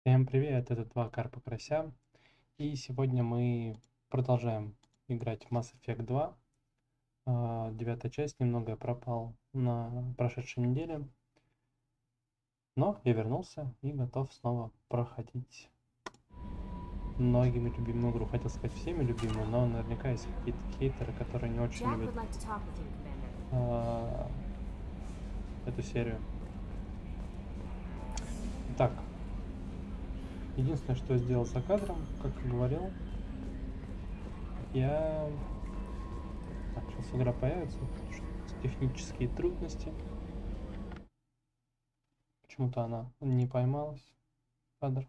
Всем привет, это два карпа карася, и сегодня мы продолжаем играть в Mass Effect 2. Девятая часть, немного я пропал на прошедшей неделе, но я вернулся и готов снова проходить многими любимую игру. Хотел сказать всеми любимую, но наверняка есть какие-то хейтеры, которые не очень любят эту серию. Так, единственное, что я сделал за кадром, как и говорил, я... Так, сейчас игра появится, технические трудности. Почему-то она не поймалась. Кадр.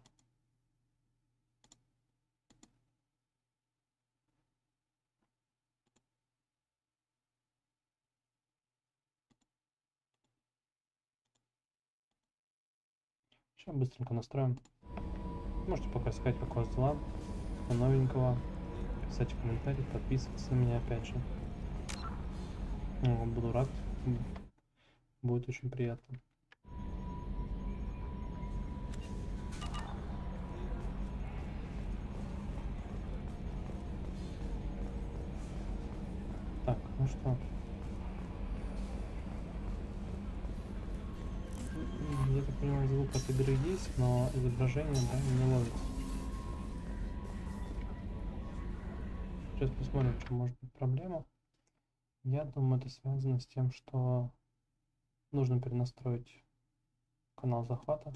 Сейчас быстренько настроим. Можете пока сказать, как у вас дела, что новенького. Писать в комментариях, подписываться на меня опять же. Буду рад. Будет очень приятно. Так, ну что. Я так понимаю, звук от игры есть, но изображение, да, не ловится. Сейчас посмотрим, что может быть проблема. Я думаю, это связано с тем, что нужно перенастроить канал захвата.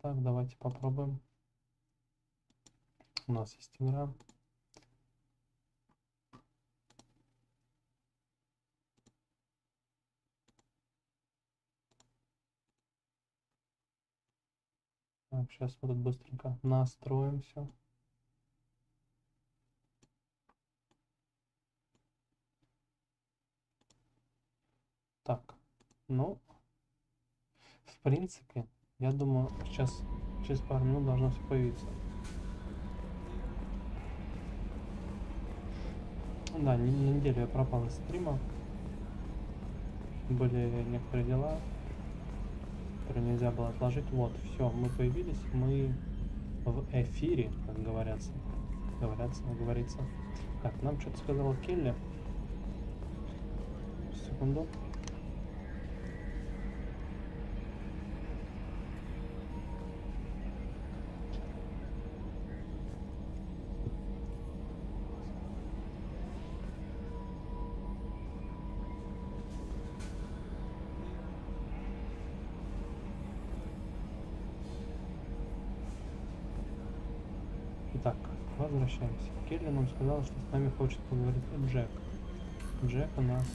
Так, давайте попробуем. У нас есть игра. Так, сейчас мы тут быстренько настроим все. Так, ну, в принципе, я думаю, сейчас через пару минут должно все появиться. Да, на неделю я пропал из стрима. Были некоторые дела, которые нельзя было отложить. Вот, все, мы появились, мы в эфире, как говорится. Говорится. Так, нам что-то сказала Келли. Секунду. Итак, возвращаемся. Келли нам сказала, что с нами хочет поговорить Джек. Джек у нас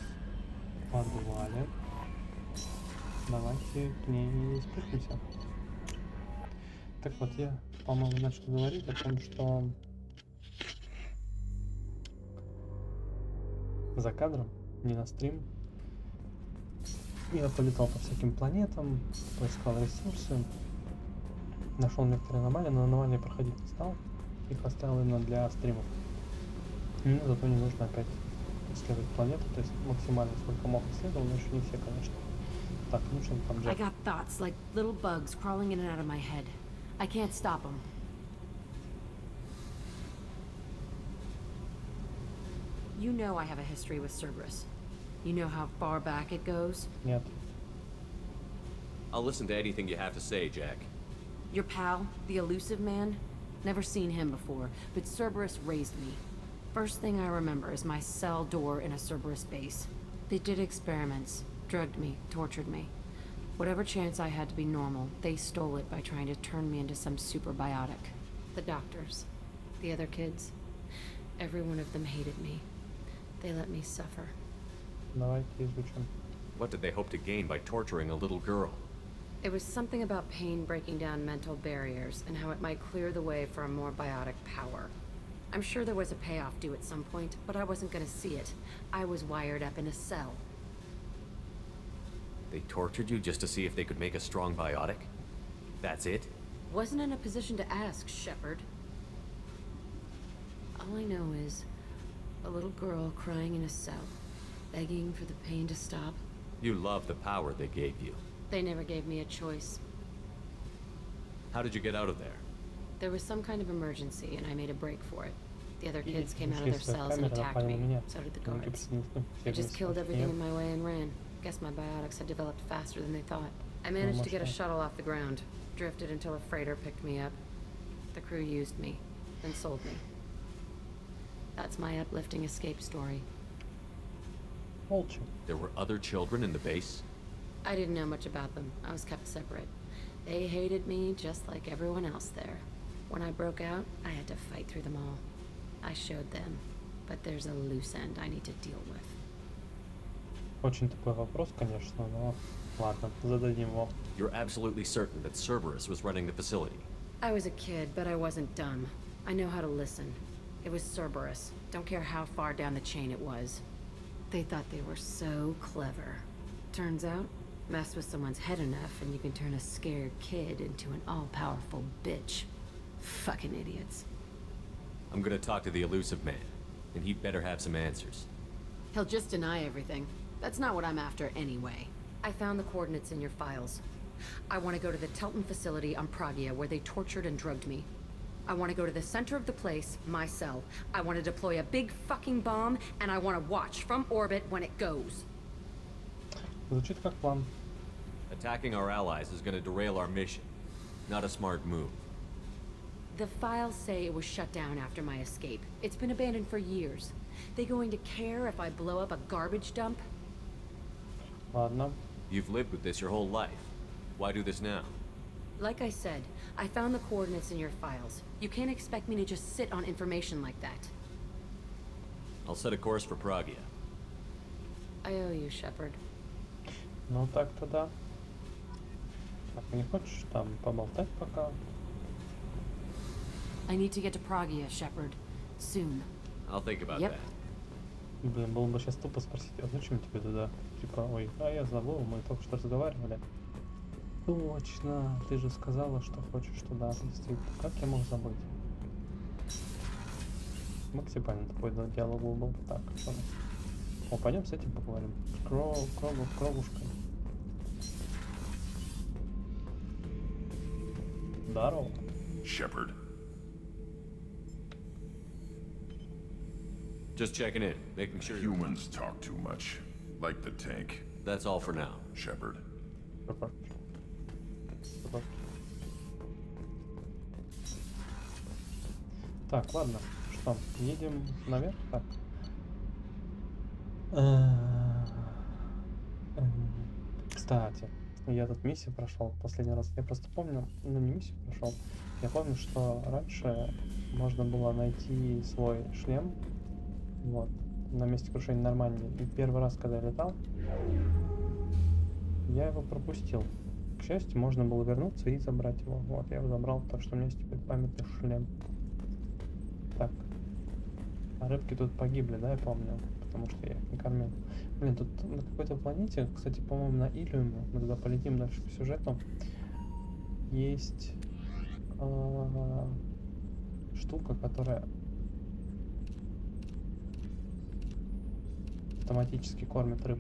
в подвале. Давайте к ней спустимся. Так вот, я, по-моему, начал говорить о том, что за кадром, не на стрим, я полетал по всяким планетам, поискал ресурсы, нашел некоторые аномалии, но аномалии проходить не стал, их оставил именно для стримов. Но зато не нужно опять исследовать планету, то есть максимально сколько мог исследовал, но еще не все, конечно. Так, ну что там, Джек? I got thoughts like little bugs crawling in and out of my head. I can't stop them. You know I have a history with Cerberus. You know how far back it goes? Нет. I'll listen to anything you have to say, Jack. Your pal, the elusive man? Never seen him before, but Cerberus raised me. First thing I remember is my cell door in a Cerberus base. They did experiments, drugged me, tortured me. Whatever chance I had to be normal, they stole it by trying to turn me into some super biotic. The doctors, the other kids, every one of them hated me. They let me suffer. Давайте изучим. What did they hope to gain by torturing a little girl? It was something about pain breaking down mental barriers and how it might clear the way for a more biotic power. I'm sure there was a payoff due at some point, but I wasn't gonna see it. I was wired up in a cell. They tortured you just to see if they could make a strong biotic? That's it? Wasn't in a position to ask, Shepard. All I know is a little girl crying in a cell, begging for the pain to stop. You love the power they gave you. They never gave me a choice. How did you get out of there? There was some kind of emergency, and I made a break for it. The other И kids came out of нашли their свою cells and камеру, attacked напали на me. меня. So did the Руки guards. присоединены I к just killed всем everything in my way and ran. Guess my biotics had developed faster than they thought. I managed to get a shuttle off the ground. Drifted until a freighter picked me up. The crew used me, then sold me. That's my uplifting escape story. Молча. There were other children in the base? I didn't know much about them. I was kept separate. They hated me just like everyone else there. When I broke out, I had to fight through them all. I showed them, but there's a loose end I need to deal with. Очень тупой вопрос, конечно, но ладно, зададим его. You're absolutely certain that Cerberus was running the facility? I was a kid, but I wasn't dumb. I know how to listen. It was Cerberus. Don't care how far down the chain it was. They thought they were so clever. Turns out, mess with someone's head enough and you can turn a scared kid into an all-powerful bitch. Fucking idiots. I'm gonna talk to the elusive man, and he'd better have some answers. He'll just deny everything. That's not what I'm after anyway. I found the coordinates in your files. I want to go to the Telton facility on Pragia where they tortured and drugged me. I want to go to the center of the place, my cell. I want to deploy a big fucking bomb, and I want to watch from orbit when it goes. Звучит как план. Attacking our allies is gonna derail our mission. Not a smart move. The files say it was shut down after my escape. It's been abandoned for years. They going to care if I blow up a garbage dump? Ладно. You've lived with this your whole life. Why do this now? Like I said, I found the coordinates in your files. You can't expect me to just sit on information like that. I'll set a course for Pragia. I owe you, Shepard. Ну так-то да. Так, не хочешь там поболтать пока? I need to get to Pragia, Shepard. Soon. I'll think about Yep. that. Блин, было бы сейчас тупо спросить, а зачем тебе туда? Типа, ой, а я забыл, мы только что разговаривали. Точно, ты же сказала, что хочешь туда, действительно. Как я мог забыть? Максимально тупой диалог был. Так, что? О, пойдем с этим поговорим. Кровушкой. Здорово. Shepard. Just checking in, making sure Humans talk too much. Like the tank. That's all for now. Shepard. Супер. Супер. Так, ладно. Что, едем наверх? Так. Кстати, я тут миссию прошел последний раз. Я просто помню, ну не миссию прошел. Я помню, что раньше можно было найти свой шлем. Вот. На месте крушения Нормандии. И первый раз, когда я летал, я его пропустил. К счастью, можно было вернуться и забрать его. Вот, я его забрал, так что у меня есть теперь памятный шлем. Так. А рыбки тут погибли, да, я помню. Потому что я их не кормил. Блин, тут на какой-то планете, кстати, по-моему, на Илиуме, мы туда полетим дальше по сюжету, есть штука, которая автоматически кормит рыб.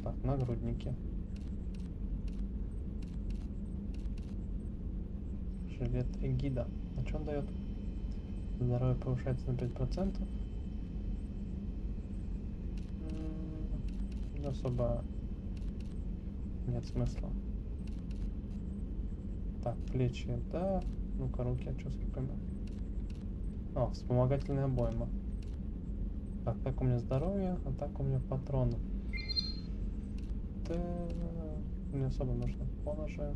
Так, нагрудники. Жилет эгида. А что он дает? Здоровье повышается на 5%. Особо нет смысла. Так, плечи, да. Ну-ка, руки, а что с руками? О, вспомогательная обойма. Так у меня здоровье, а так у меня патроны. Да, не особо нужно. Поножи.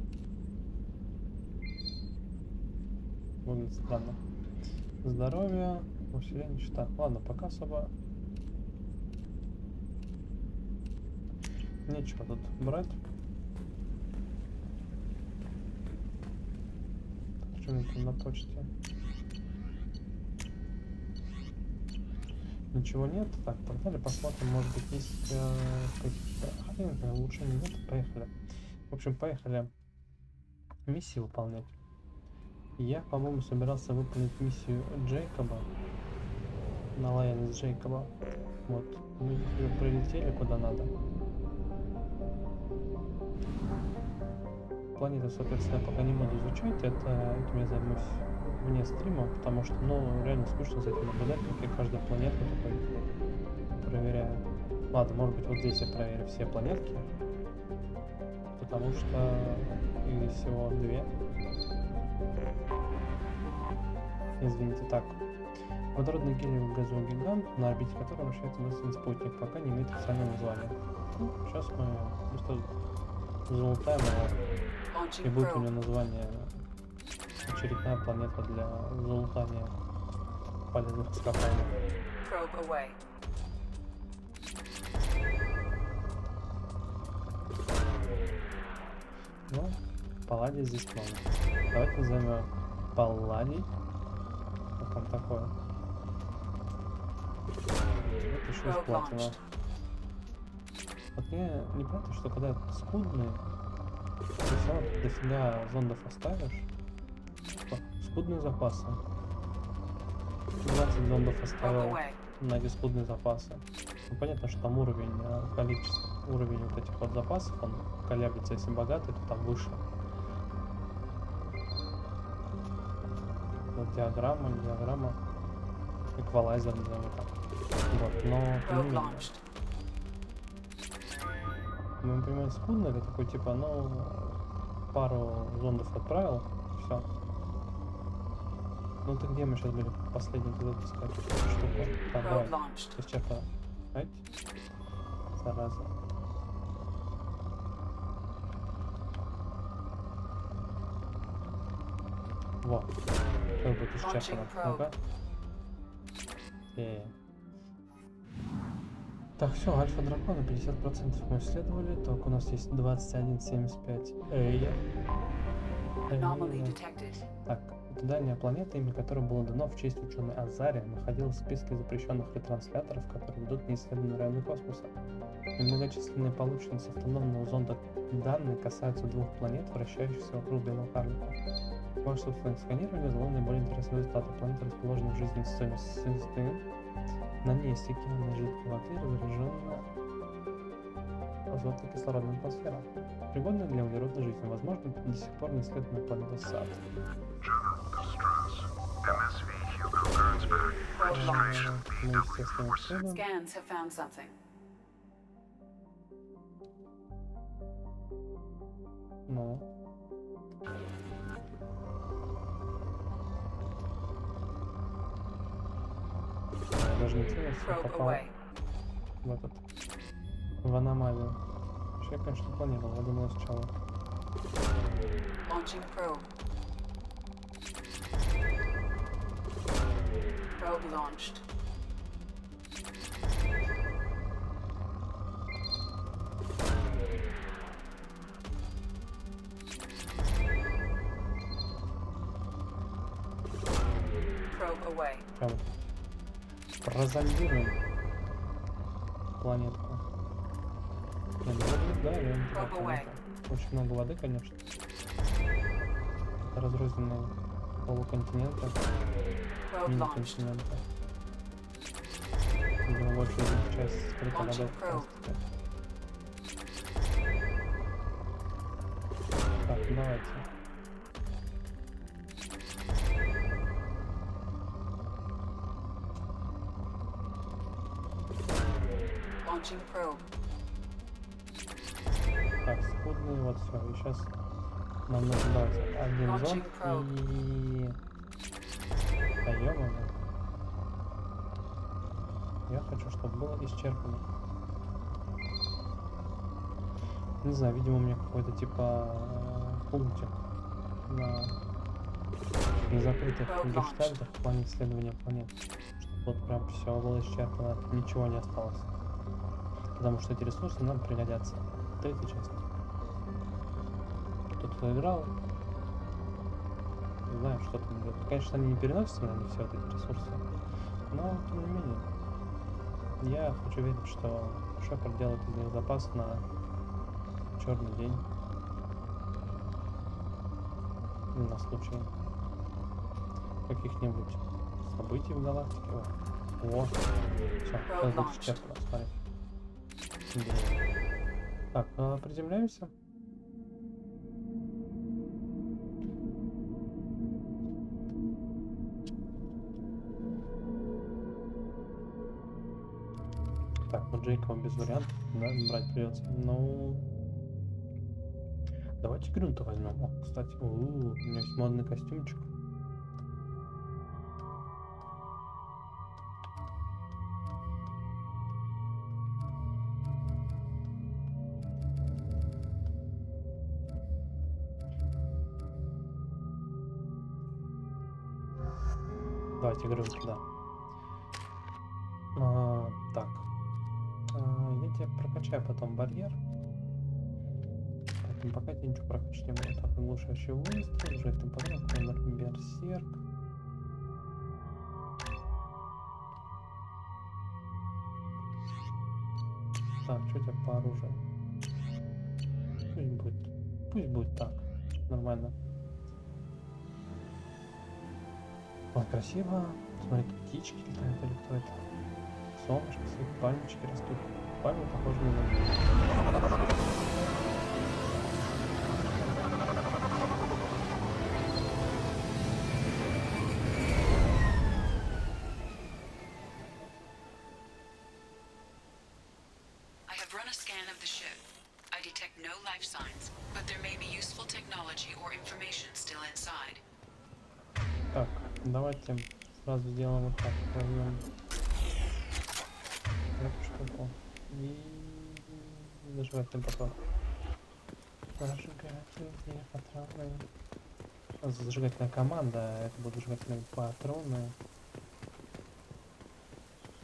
Выглядит странно. Здоровье, усиление щита. Ладно, пока особо нечего тут брать. Так, что у меня там на почте? Ничего нет. Так, погнали, посмотрим, может быть, есть какие-то улучшения. Нет, поехали. В общем, поехали миссии выполнять. Я, по-моему, собирался выполнить миссию Джейкоба. На лояльность Джейкоба. Вот. Мы уже прилетели куда надо. Планету, соответственно, я пока не буду изучать. Этим я займусь вне стрима, потому что, ну, реально скучно за этим наблюдать, как я каждую планету такой проверяю. Ладно, может быть, вот здесь я проверю все планетки, потому что их всего 2. Извините, так. Водородный гелиевый газовый гигант, на орбите которого вращается один спутник, пока не имеет официального названия. Ну, сейчас мы просто залутаем его, и будет у него название очередная планета для залутания полезных ископаемых. Ну, палладий здесь много. Давайте назовем палладий. Что там такое? Вот еще из платина. Вот мне непонятно, что когда скудные, ты все равно дофига зондов оставишь. Скудные запасы. 20 зондов оставил на эти скудные запасы. Ну, понятно, что там уровень, количество, уровень вот этих вот запасов, он колеблется. Если богатый, то там выше. Вот диаграмма, эквалайзер, назовем так. Вот, но тем не менее. Ну, например, скудно, это такой типа, ну, пару зондов отправил, все. Ну ты где мы сейчас были последний туда таскать штуку? Так, давай, исчерпано. Ать, зараза. Вот, как будет исчерпано. Ну-ка. Так, все, альфа дракона 50% мы исследовали, только у нас есть 21,75. Так, это дальняя планета, имя которой было дано в честь ученой Азария, находилась в списке запрещенных ретрансляторов, которые ведут неисследованные районы космоса. Немногочисленные полученные с автономного зонда данные касаются 2 планет, вращающихся вокруг белого карлика. Ваше собственное сканирование дало наиболее интересные результаты. Планета расположена в жизненной системе Систем. На ней есть океанная жидкая воды, разряженная азотно-кислородная атмосфера, пригодная для углеродной жизни. Возможно, до сих пор не исследованная планета Сад. Мы, естественно, исследуем. Ну. Я даже не целился, попал в аномалию. Вообще, я, конечно, планировал, я думал сначала. Probe launched. Probe away. Прям прозондируем планетку. Не, ну вот, да, реально. Очень много воды, конечно. Это разрозненные полуконтиненты, мини-континенты. Видимо, большая из них часть скрыта водой как раз таки. Так, давайте. Так, скудные, вот все, и сейчас нам нужно дать один зонд и... Да ё-моё. Я хочу, чтобы было исчерпано. Не знаю, видимо, у меня какой-то типа пунктик на закрытых гештальтах в плане исследования планет. Чтобы вот прям все было исчерпано, ничего не осталось. Потому что эти ресурсы нам пригодятся. Третья часть. Кто-то играл. Не знаю, что там будет. Конечно, они не переносятся, наверное, все вот эти ресурсы. Но, тем не менее, я хочу верить, что Шепард делает из них запас на черный день. На случай каких-нибудь событий в галактике. О, все, сейчас будет честно, смотри. Так, приземляемся. Так, ну Джейкова без вариантов, да, брать придется. Ну, давайте игру-то возьмем. О, кстати, у меня есть модный костюмчик. Давайте игру туда. Так, я тебе прокачаю потом барьер. Поэтому пока я ничего прокачать не буду. Так, оглушающий выстрел, жертвым патрон, номер берсерк. Так, что у тебя по оружию? Пусть будет так. Нормально. Ой, красиво. Смотри, тут птички летают или кто это? Солнышко, свои пальмочки растут. Пальмы похожи на землю. I have run a scan of the ship. I detect no life signs, but there may be useful technology or information still inside. Так, давайте сразу сделаем вот так. Возьмем эту штуку и зажигательный патрон. Зажигательные патроны. Зажигательная команда, это будут зажигательные патроны.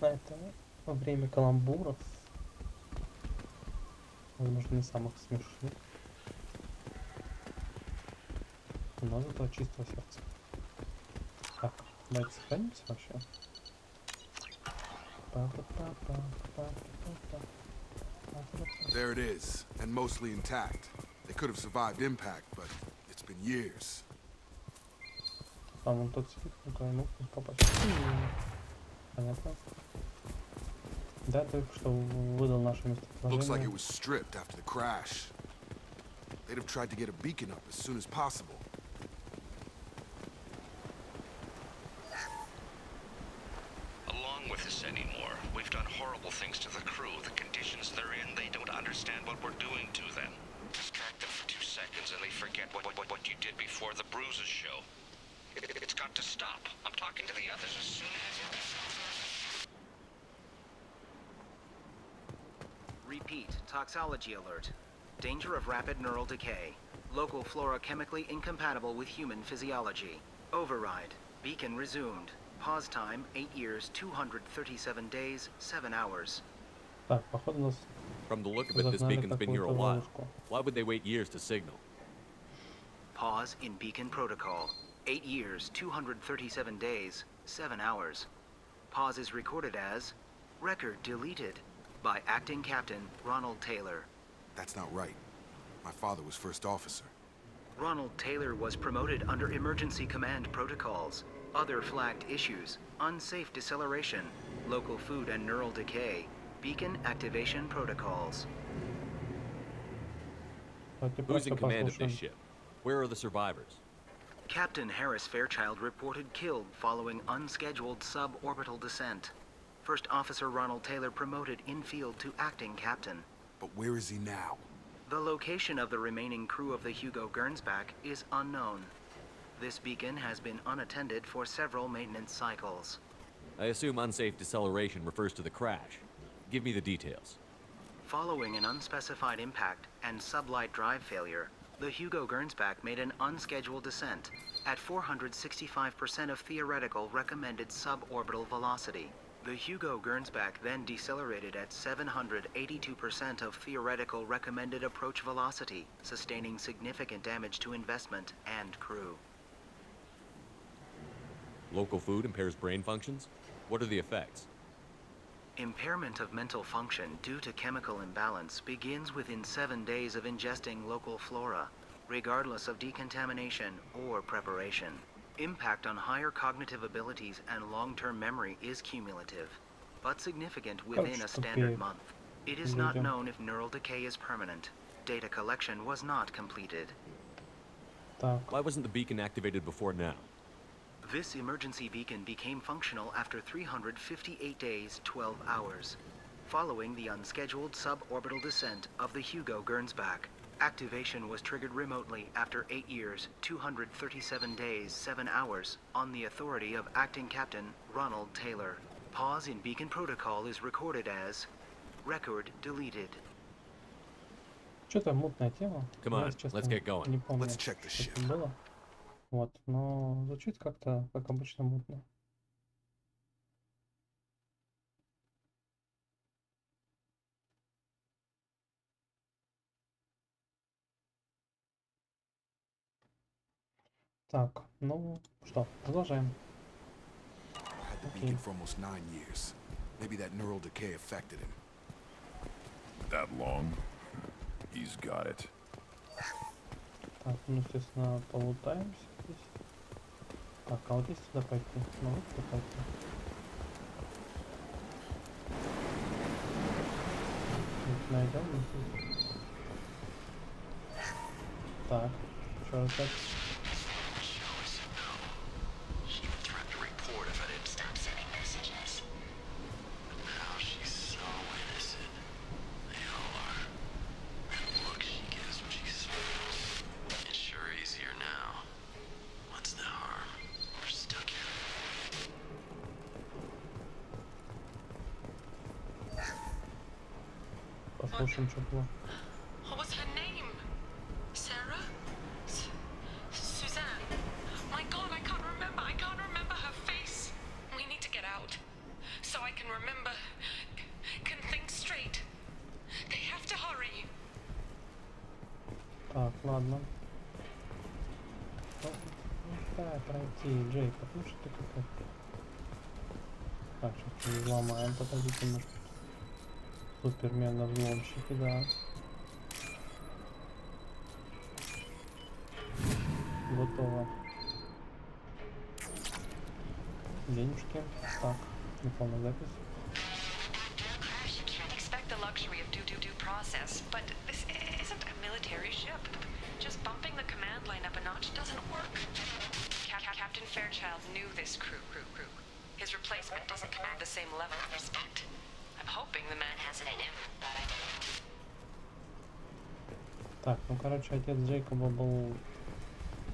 Это во время каламбуров. Возможно, не самых смешных. Но зато от чистого сердца. Так, давайте сохранимся вообще. There it is, and mostly intact. They could have survived impact, but it's been years. А вон тот сидит, ну попасть. Понятно. Да, только что выдал наше Looks like it местоположение. was stripped after the crash. They'd have tried to get a beacon up as soon as possible. Along with this anymore. We've done horrible things to the crew. The conditions they're in, they don't understand what we're doing to them. Distract them for 2 seconds and they forget what you did before the bruises show. It's got to stop. I'm talking to the others as soon as... Repeat, toxology alert. Danger of rapid neural decay. Local flora chemically incompatible with human physiology. Override. Beacon resumed. Pause time 8 years, 237 days, 7 hours. Так, походу нас From the look of it, this загнали beacon's been here a какую-то while. ловушку. Why would they wait years to signal? Pause in beacon protocol. 8 years, 237 days, 7 hours. Pause is recorded as record deleted by acting captain Ronald Taylor. That's not right. My father was first officer. Ronald Taylor was promoted under emergency command protocols. Other flagged issues: unsafe deceleration, local food and neural decay, beacon activation protocols. Давайте Who's in просто command of this послушаем. ship? Where are the survivors? Captain Harris Fairchild reported killed following unscheduled suborbital descent. First Officer Ronald Taylor promoted in-field to acting captain. But where is he now? The location of the remaining crew of the Hugo Gernsback is unknown. This beacon has been unattended for several maintenance cycles. I assume unsafe deceleration refers to the crash. Give me the details. Following an unspecified impact and sublight drive failure, the Hugo Gernsback made an unscheduled descent at 465% of theoretical recommended suborbital velocity. The Hugo Gernsback then decelerated at 782% of theoretical recommended approach velocity, sustaining significant damage to investment and crew. Local food impairs brain functions? What are the effects? Impairment of mental function due to chemical imbalance begins within 7 days of ingesting local flora, regardless of decontamination or preparation. Impact on higher cognitive abilities and long-term memory is cumulative, but significant within a standard month. It is not known if neural decay is permanent. Data collection was not completed. Why wasn't the beacon activated before now? This emergency beacon became functional after 358 days, 12 hours, following the unscheduled suborbital descent of the Hugo Gernsback. Activation was triggered remotely after 8 years, 237 days, 7 hours, on the authority of Acting Captain Ronald Taylor. Pause in beacon protocol is recorded as record deleted. Что-то мутная тема. Come on, let's get going. Не помню, Let's check the что ship. это было. Вот, но звучит как-то, как обычно, мутно. Так, ну что, продолжаем. Had the beacon for almost 9 years. Maybe that neural decay affected him. That long? He's got it. Так, ну, естественно, полутаемся здесь. Так, а вот если сюда пойти? Ну, вот сюда пойти. Найдем здесь. Так, что опять? Послушаем, что было. What was her name? Sarah? Suzanne? My God, I can't remember. I can't remember her face. We need to get out. So I can remember. Can think straight. They have to hurry. Так, ладно. Ну, давай пройти, Джейк, потому что ты какой-то... Так, сейчас взломаем, подождите немножко. Супермена взломщики, да. Готово. Денежки. Так, неполная запись. Expect the luxury of due process, but this isn't a military ship. Just bumping the command line up a notch doesn't work. Captain Fairchild knew this crew. His replacement doesn't command the same level of respect. I'm hoping the man has it in him, but I don't. Так, ну короче, отец Джейкоба был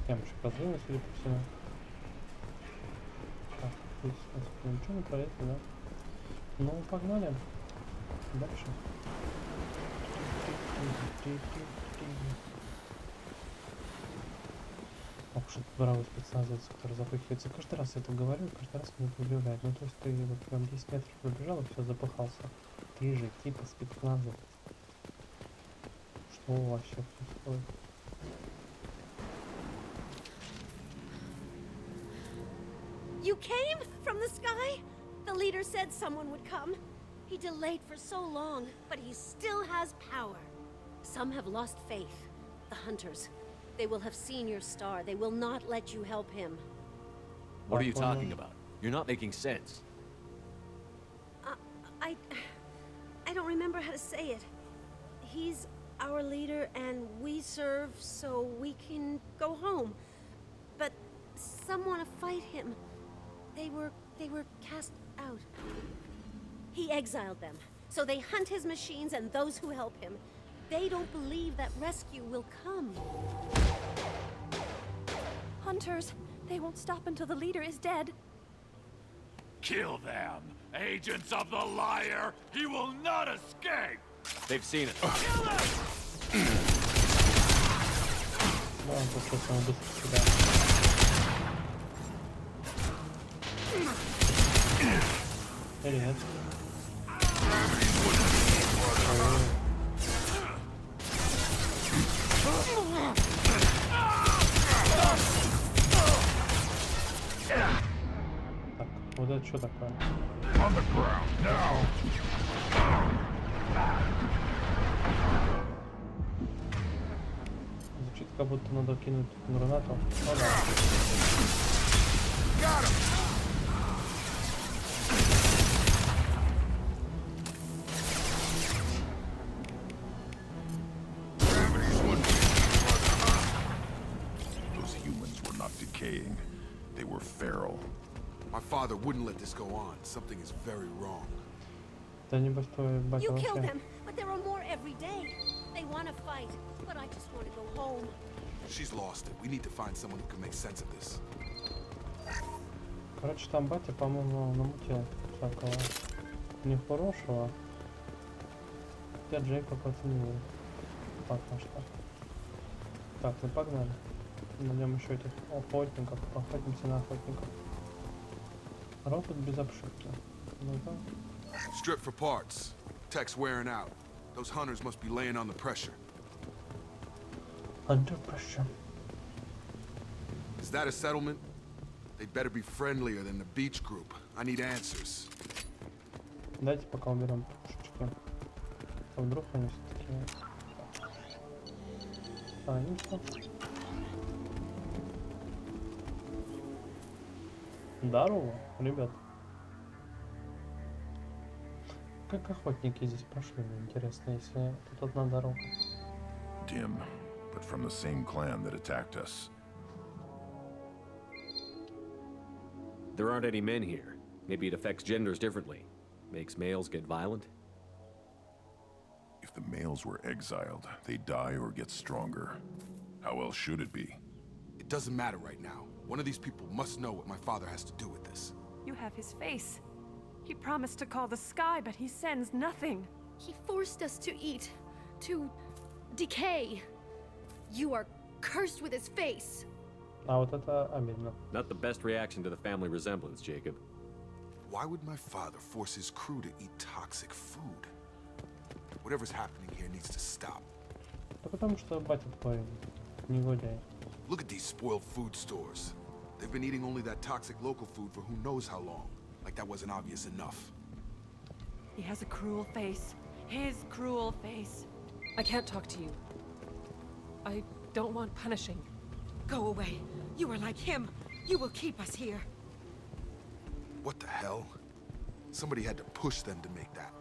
тем же козлом, судя по всему. Так, здесь у нас ничего не пролезли, да? Ну, погнали. Дальше. Ох, что-то бравый спецназовец, который запыхивается. Каждый раз я это говорю, каждый раз меня удивляет. Ну, то есть ты вот прям 10 метров пробежал и все, запыхался. Ты же типа спецназовец. Что вообще происходит? You came from the sky? The leader said someone would come. He delayed for so long, but he still has power. Some have lost faith. The hunters. They will have seen your star. They will not let you help him. What are you talking about? You're not making sense. I don't remember how to say it. He's our leader and we serve so we can go home. But some want to fight him. They were cast out. He exiled them. So they hunt his machines and those who help him. They don't believe that rescue will come. Hunters, they won't stop until the leader is dead. Kill them! Agents of the liar! He will not escape! They've seen it. Kill him! Да, он просто быстро сюда. Или нет? Так, вот это что такое? On the ground now. Звучит, как будто надо кинуть гранату. Ну да. Got him! Gravity's one. Those humans were not decaying. They were feral. My father wouldn't let this go on. Something is very wrong. Да небось твой батя You killed вообще. them, but there are more every day. They want to fight, but I just want to go home. She's lost it. We need to find someone who can make sense of this. Короче, там батя, по-моему, намутил всякого нехорошего. Я Джейкоб оценил. Пока что. Так, ну погнали. Найдем еще этих охотников. Охотимся на охотников. Робот без обшивки. Ну-ка. Strip for parts. Tech's wearing out. Those hunters must be laying on the pressure. Under pressure. Is that a settlement? They'd better be friendlier than the beach group. I need answers. Давайте пока уберем пушечки. А вдруг они все-таки... Останемся. Здорово, ребят. Как охотники здесь прошли, мне интересно, если тут одна дорога. Dim, but from the same clan that attacked us. There aren't any men here. Maybe it affects genders differently. Makes males get violent? If the males were exiled, they die or get stronger. How else should it be? It doesn't matter right now. One of these people must know what my father has to do with this. You have his face. He promised to call the sky, but he sends nothing. He forced us to eat, to decay. You are cursed with his face. А вот это обидно. Not the best reaction to the family resemblance, Jacob. Why would my father force his crew to eat toxic food? Whatever's happening here needs to stop. Да потому что батя твой негодяй. Look at these spoiled food stores. They've been eating only that toxic local food for who knows how long. Like that wasn't obvious enough. He has a cruel face. His cruel face. I can't talk to you. I don't want punishing. Go away. You are like him. You will keep us here. What the hell? Somebody had to push them to make that.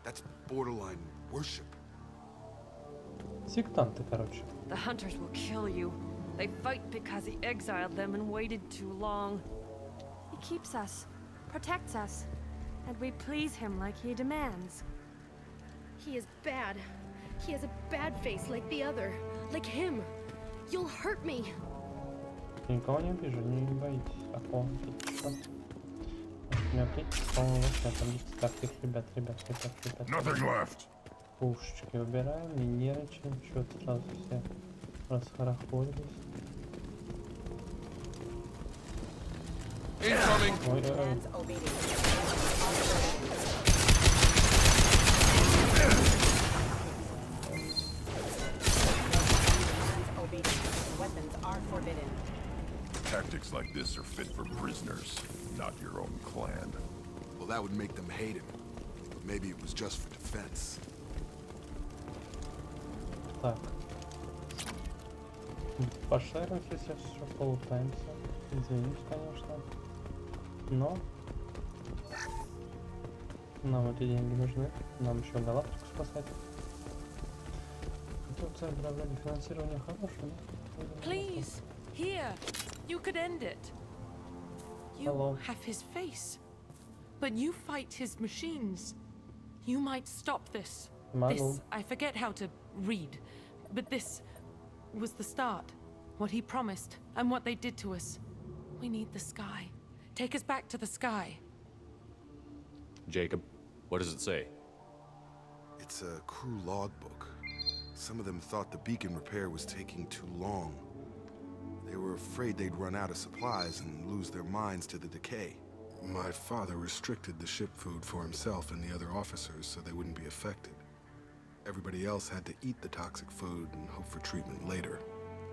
That's borderline worship. Сектанты, короче. The hunters will kill you. They fight because he exiled them and waited too long. He keeps us, protects us, and we please him like he demands. He is bad. He has a bad face like the other. Like him. You'll hurt me. Я никого не обижу, не боитесь. А помните, что? У меня аптеки, по-моему, вообще там есть. Так, их, ребят. Nothing left. Пушечки убираем, не нервничаем. Что-то сразу все расхорохорились. Incoming. Ой-ой-ой. Weapons are forbidden. Tactics like this are fit for prisoners, not your own clan. Well, that would make them hate him. But maybe it was just for defense. Так. Пошарим, если все полутаемся. Извинюсь, конечно. Но нам эти деньги нужны. Нам еще галактику спасать. Хотя центр вроде финансирования хороший, но... Please, here. You could end it. You Hello. have his face, but you fight his machines. You might stop this. This, I forget how to read, but this was the start. What he promised, and what they did to us. We need the sky. Take us back to the sky. Jacob, what does it say? It's a crew logbook. Some of them thought the beacon repair was taking too long. They were afraid they'd run out of supplies and lose their minds to the decay. My father restricted the ship food for himself and the other officers so they wouldn't be affected. Everybody else had to eat the toxic food and hope for treatment later.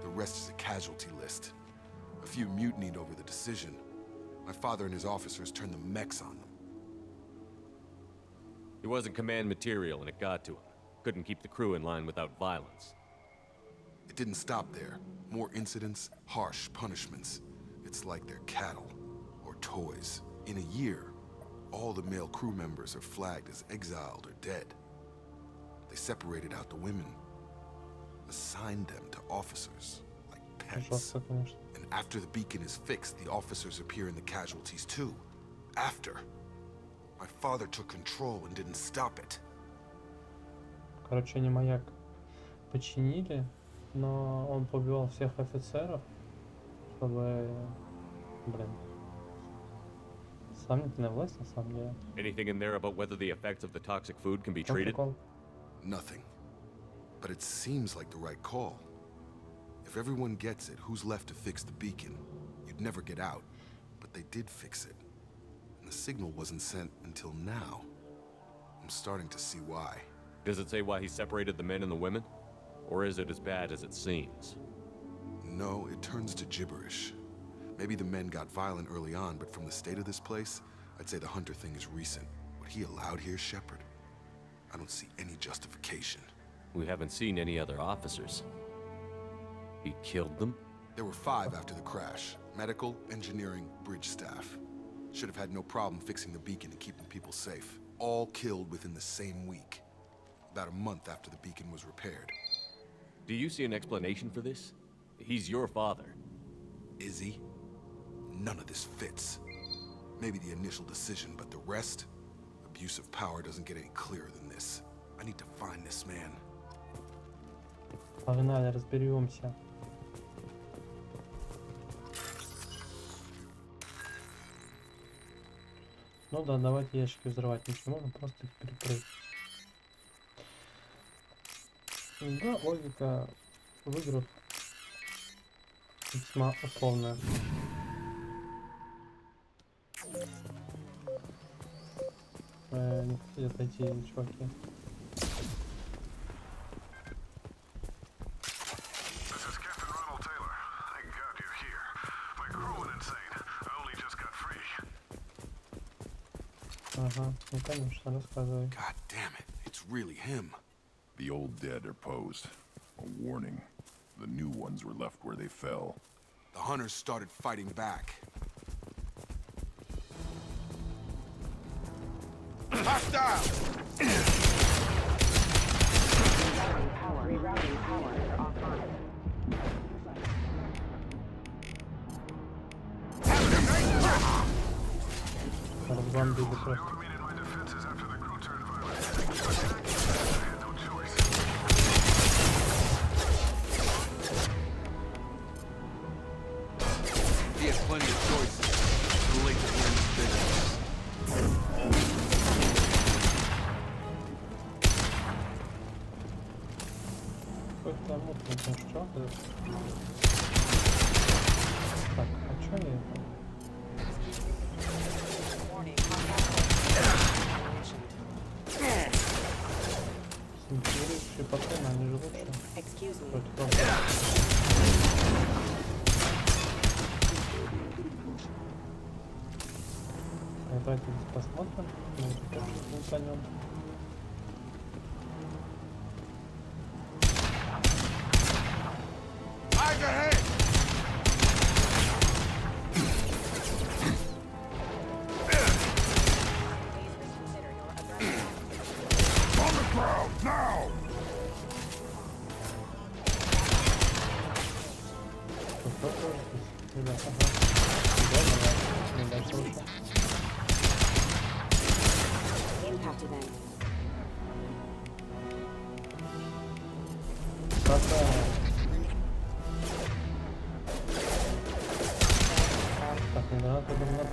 The rest is a casualty list. A few mutinied over the decision. My father and his officers turned the mechs on them. He wasn't command material and it got to him. Couldn't keep the crew in line without violence. It didn't stop there. More incidents, harsh punishments. It's like they're cattle. toys. In a year, all the male crew members are flagged as exiled or dead. They separated out the women, assigned them to officers like pets. And after the beacon is fixed, the officers appear in the casualties too. After. My father took control and didn't stop it. Короче, они маяк починили, но он побивал всех офицеров, чтобы, блин, сомнительная власть на самом деле. Anything in there about whether the effects of the toxic food can be treated? Nothing. But it seems like the right call. If everyone gets it, who's left to fix the beacon? You'd never get out. But they did fix it. And the signal wasn't sent until now. I'm starting to see why. Does it say why he separated the men and the women? Or is it as bad as it seems? No, it turns to gibberish. Maybe the men got violent early on, but from the state of this place, I'd say the Hunter thing is recent. What he allowed here, Shepard, I don't see any justification. We haven't seen any other officers. He killed them? There were 5 after the crash. Medical, engineering, bridge staff. Should have had no problem fixing the beacon and keeping people safe. All killed within the same week. About a month after the beacon was repaired. Do you see an explanation for this? He's your father. Is he? None of this fits. Maybe the initial decision, but the rest? Abuse of power doesn't get any clearer than this. I need to find this man. Погнали, разберемся. Ну да, давайте ящики взрывать ничего, можно просто их перекрыть. Да, логика в играх весьма условная. Не хотят отойти, чуваки. Ага, ну конечно, рассказывай. God damn it, it's really him. The old dead are posed. A warning. The new ones were left where they fell. The hunters started fighting back. Hostile! Rerouting power offline. Разбомбили просто. He has plenty of choices. Too late to blame his business. Какой-то мутный, ну что? Так, а что я это? Синтезирующие патроны, они же лучше. Давайте посмотрим, может точно упадем. Так, не надо подумать.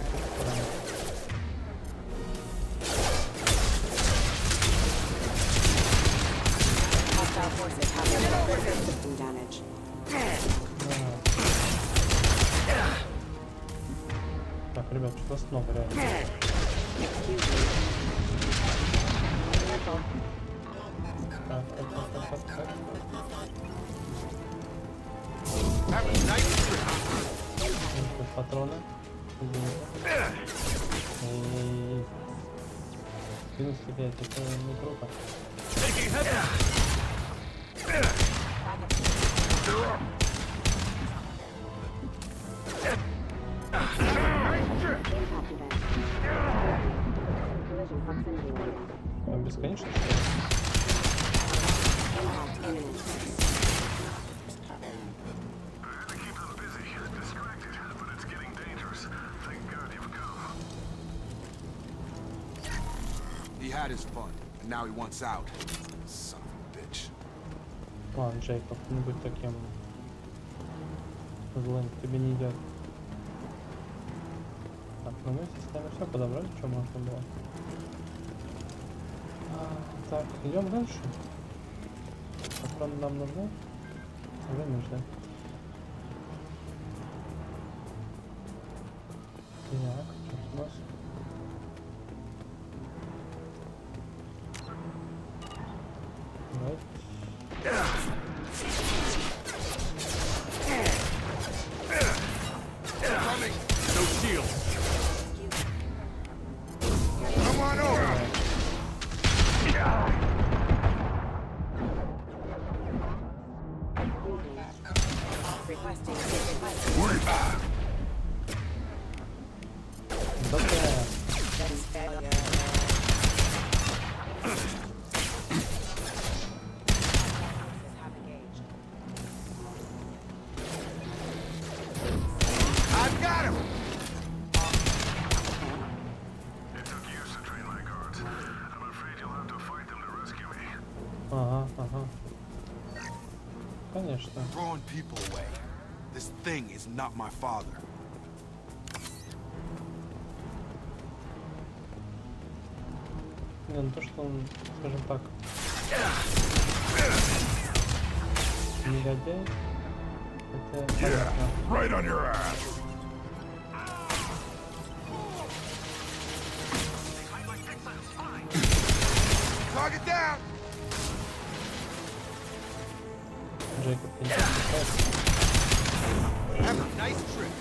Так, ребят, что-то снова реально. Так. Патроны. Минус стрелять, это не круто. бесконечно. He had his fun, and now he wants out. Son of a bitch. Ладно, Джейкоб, не будь таким злым, к тебе не идет. Так, ну мы с вами все подобрали, что можно было. Так, идем дальше. Патроны нам нужны? Уже нужны. Так, что у нас? Давайте. No shield. Come on over. I've got him. Ага. Конечно. Throwing people away. This thing is not my father. Не, ну то, что он, скажем так, негодяй, это понятно. Right on your ass. Target down. Джейкоб, ты не представляешь? Have a nice trip.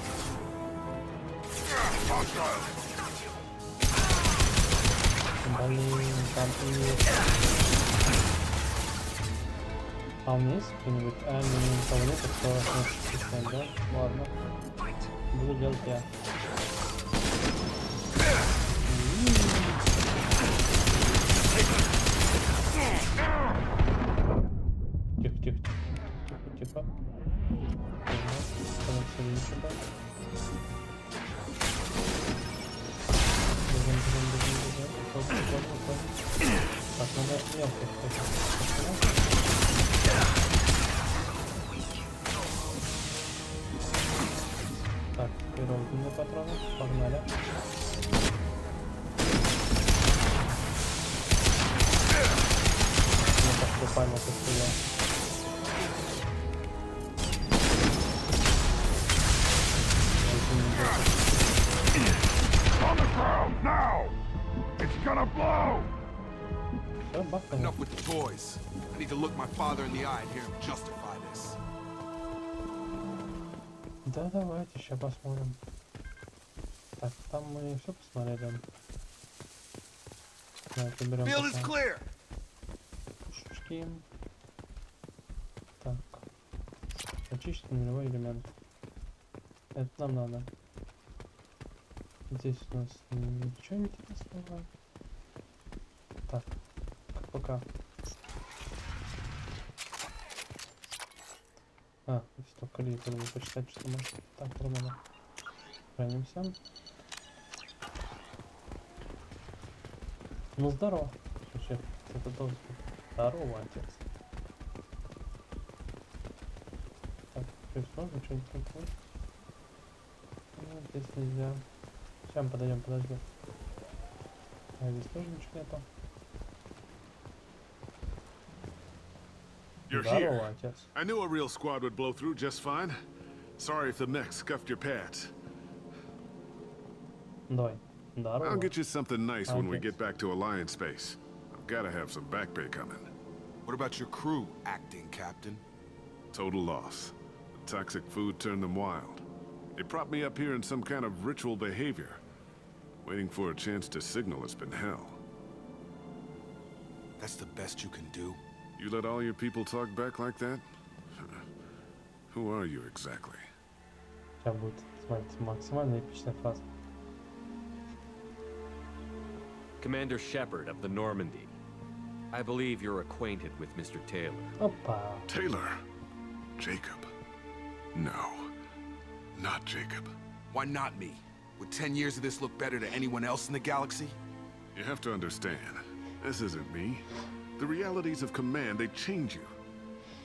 Блин, там и... А у меня есть кто-нибудь? А, никого нет, кто может снять, да? Ладно. Буду делать я. Тихо. Так, надо мелко Так, первые патроны, погнали. Ну, так, поймал, как я. On the ground now! It's gonna blow! Enough with the toys. I need to look my father in the eye and hear him justify this. Да, давайте, сейчас посмотрим. Так, там мы все посмотрели. Давайте берем Field is clear. пушечки. Так. Очистить нулевой элемент. Это нам надо. Здесь у нас ничего интересного. Так, пока. А, столько ли было почитать, что мы так нормально. Хранимся. Ну здорово. Слушай, это должен быть. Здорово, отец. Так, здесь можно что-нибудь такое? Нет, здесь нельзя. Сейчас подойдем, подожди. А здесь тоже ничего нету. You're Здорово, here. отец. I knew a real squad would blow through just fine. Sorry if the mech scuffed your pants. Давай. Здорово. I'll get you something nice when we Отец. get back to Alliance space. I've gotta have some back pay coming. What about your crew, acting captain? Total loss. The toxic food turned them wild. They propped me up here in some kind of ritual behavior. Waiting for a chance to signal has been hell. That's the best you can do? You let all your people talk back like that? Who are you exactly? Сейчас будет, смотрите, максимально эпичная фраза. Commander Shepard of the Normandy. I believe you're acquainted with Mr. Taylor. Опа. Taylor? Jacob? No. Not Jacob. Why not me? Would 10 years of this look better to anyone else in the galaxy? You have to understand, this isn't me. The realities of command, they change you.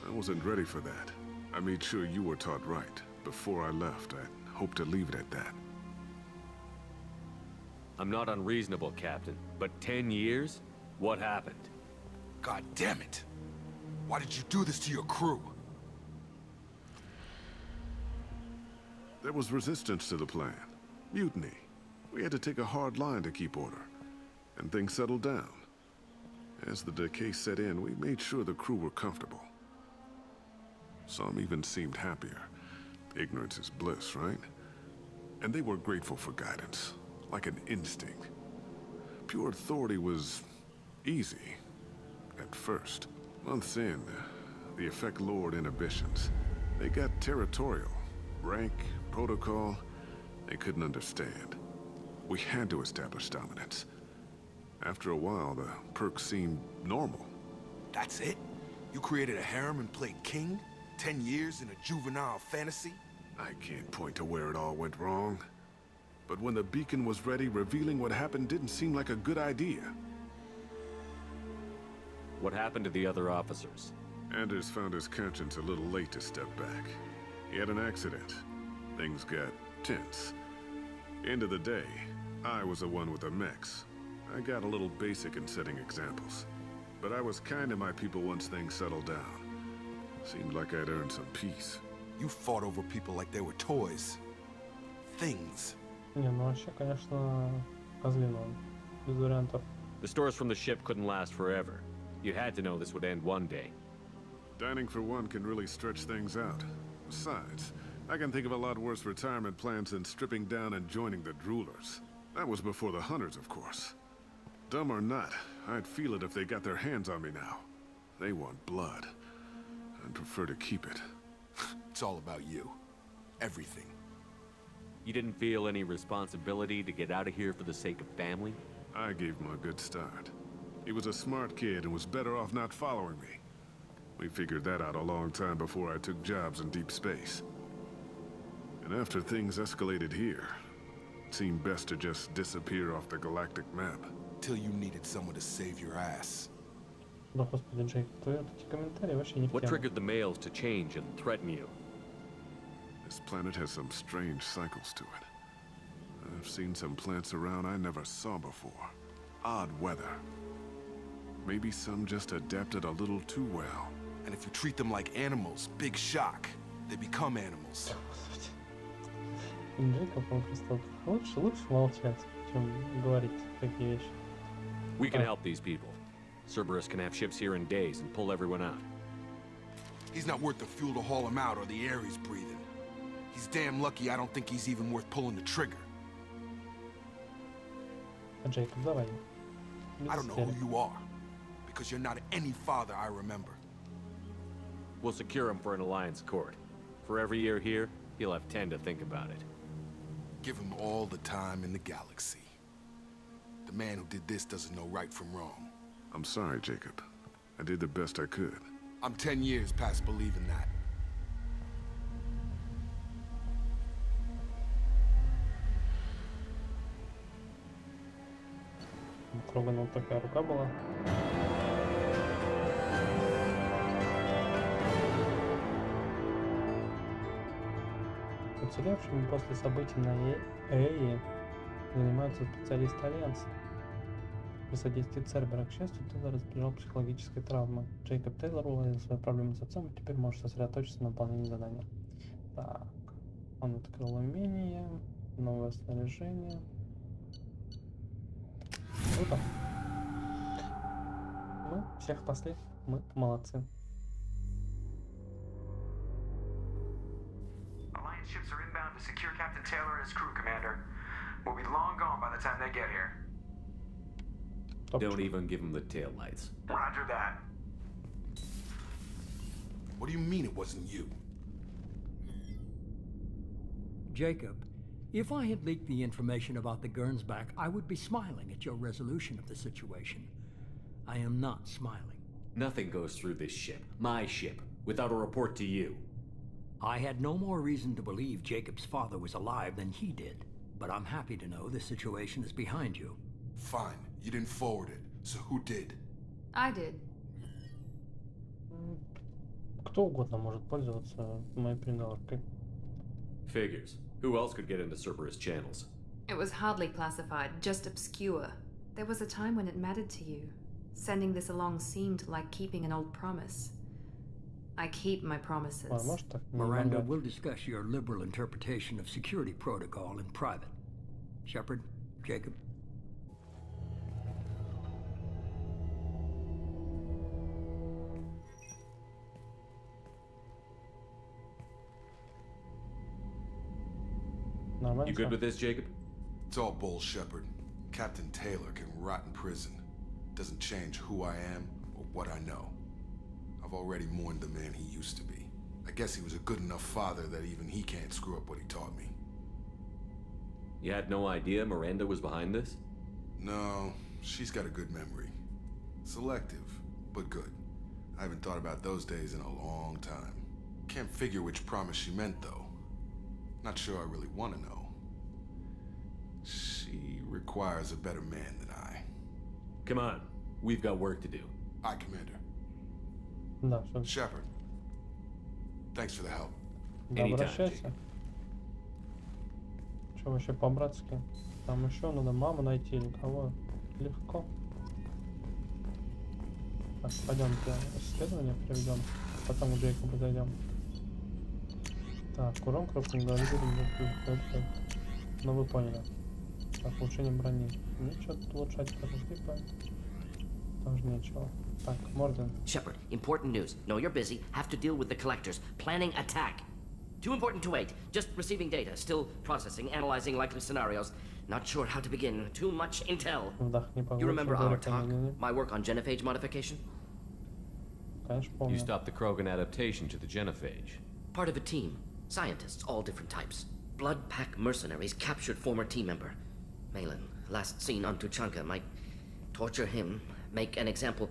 I wasn't ready for that. I made sure you were taught right. Before I left, I hoped to leave it at that. I'm not unreasonable, Captain, but 10 years? What happened? God damn it! Why did you do this to your crew? There was resistance to the plan. Mutiny. We had to take a hard line to keep order. And things settled down. As the decay set in, we made sure the crew were comfortable. Some even seemed happier. Ignorance is bliss, right? And they were grateful for guidance, like an instinct. Pure authority was easy, at first. Months in, the effect lowered inhibitions. They got territorial. Rank, protocol, they couldn't understand. We had to establish dominance. After a while, the perks seemed normal. That's it? You created a harem and played king? 10 years in a juvenile fantasy? I can't point to where it all went wrong. But when the beacon was ready, revealing what happened didn't seem like a good idea. What happened to the other officers? Anders found his conscience a little late to step back. He had an accident. Things got tense. End of the day, I was the one with the mechs. I got a little basic in setting examples. But I was kind to my people once things settled down. Seemed like I'd earned some peace. You fought over people like they were toys. Things. Не, ну вообще, конечно, козлина он. Без вариантов. The stores from the ship couldn't last forever. You had to know this would end one day. Dining for one can really stretch things out. Besides, I can think of a lot worse retirement plans than stripping down and joining the droolers. That was before the hunters, of course. Dumb or not, I'd feel it if they got their hands on me now. They want blood. I'd prefer to keep it. It's all about you. Everything. You didn't feel any responsibility to get out of here for the sake of family? I gave him a good start. He was a smart kid and was better off not following me. We figured that out a long time before I took jobs in deep space. And after things escalated here, it seemed best to just disappear off the galactic map. Till you needed someone to save your ass. Да, господи, Джейк, твои эти комментарии вообще не в What тему. triggered the males to change and threaten you? This planet has some strange cycles to it. I've seen some plants around I never saw before. Odd weather. Maybe some just adapted a little too well. And if you treat them like animals, big shock. They become animals. Джейкоб, он просто лучше молчать, чем говорить такие вещи. We can help these people. Cerberus can have ships here in days and pull everyone out. He's not worth the fuel to haul him out or the air he's breathing. He's damn lucky I don't think he's even worth pulling the trigger. Джейкоб, давай. I don't know who you are, because you're not any father I remember. We'll secure him for an alliance court. For every year here, he'll have 10 to think about it. Give him all the time in the galaxy. The man who did this doesn't know right from wrong. I'm sorry, Jacob. I did the best I could. I'm 10 years past believing that. Троганул такая рука была. Уцелевшими после событий на Эи занимаются специалисты Альянса. При содействии Цербера, к счастью, Тейлор избежал психологической травмы. Джейкоб Тейлор уладил свои проблемы с отцом и теперь может сосредоточиться на выполнении задания. Так, он открыл умение, новое снаряжение. Круто. Мы всех спасли, мы молодцы. Alliance ships are inbound to secure Captain Taylor and his crew, Commander. We'll be long gone by the time they get here. Don't even give him the taillights. Roger that. What do you mean it wasn't you? Jacob, if I had leaked the information about the Gernsback, I would be smiling at your resolution of the situation. I am not smiling. Nothing goes through this ship, my ship, without a report to you. I had no more reason to believe Jacob's father was alive than he did, but I'm happy to know the situation is behind you. Fine, you didn't forward it, so who did? I did. Кто угодно может пользоваться моей переговоркой. Figures. Who else could get into Cerberus channels? It was hardly classified, just obscure. There was a time when it mattered to you. Sending this along seemed like keeping an old promise. I keep my promises. Miranda, we'll discuss your liberal interpretation of security protocol in private. Shepard, Jacob. You good with this, Jacob? It's all bull, Shepard. Captain Taylor can rot in prison. Doesn't change who I am or what I know. I've already mourned the man he used to be. I guess he was a good enough father that even he can't screw up what he taught me. You had no idea Miranda was behind this? No, she's got a good memory. Selective, but good. I haven't thought about those days in a long time. Can't figure which promise she meant, though. Not sure I really want to know. She requires a better man than I. Come on, we've got work to do. Aye, Commander. Да, все. Shepard, thanks for the help. Да, обращайся. Что вообще по-братски? Там еще надо маму найти или кого? Легко. Так, пойдемте исследование проведем, потом к Джейкобу зайдем. Так, урон крупный говорит, ну вы поняли. Так, улучшение брони. Ничего тут улучшать, подожди, тоже нечего. Так, Морден. Shepard, important news. Know you're busy. Have to deal with the collectors. Planning attack. Too important to wait. Just receiving data. Still processing, analyzing likely scenarios. Not sure how to begin. Too much intel. You remember our talk? My work on genophage modification? Конечно, помню. You stopped the Krogan adaptation to the genophage. Part of a team. Scientists, all different types. Blood pack mercenaries captured former team member. Malin, last seen on Tuchanka, might torture him, make an example.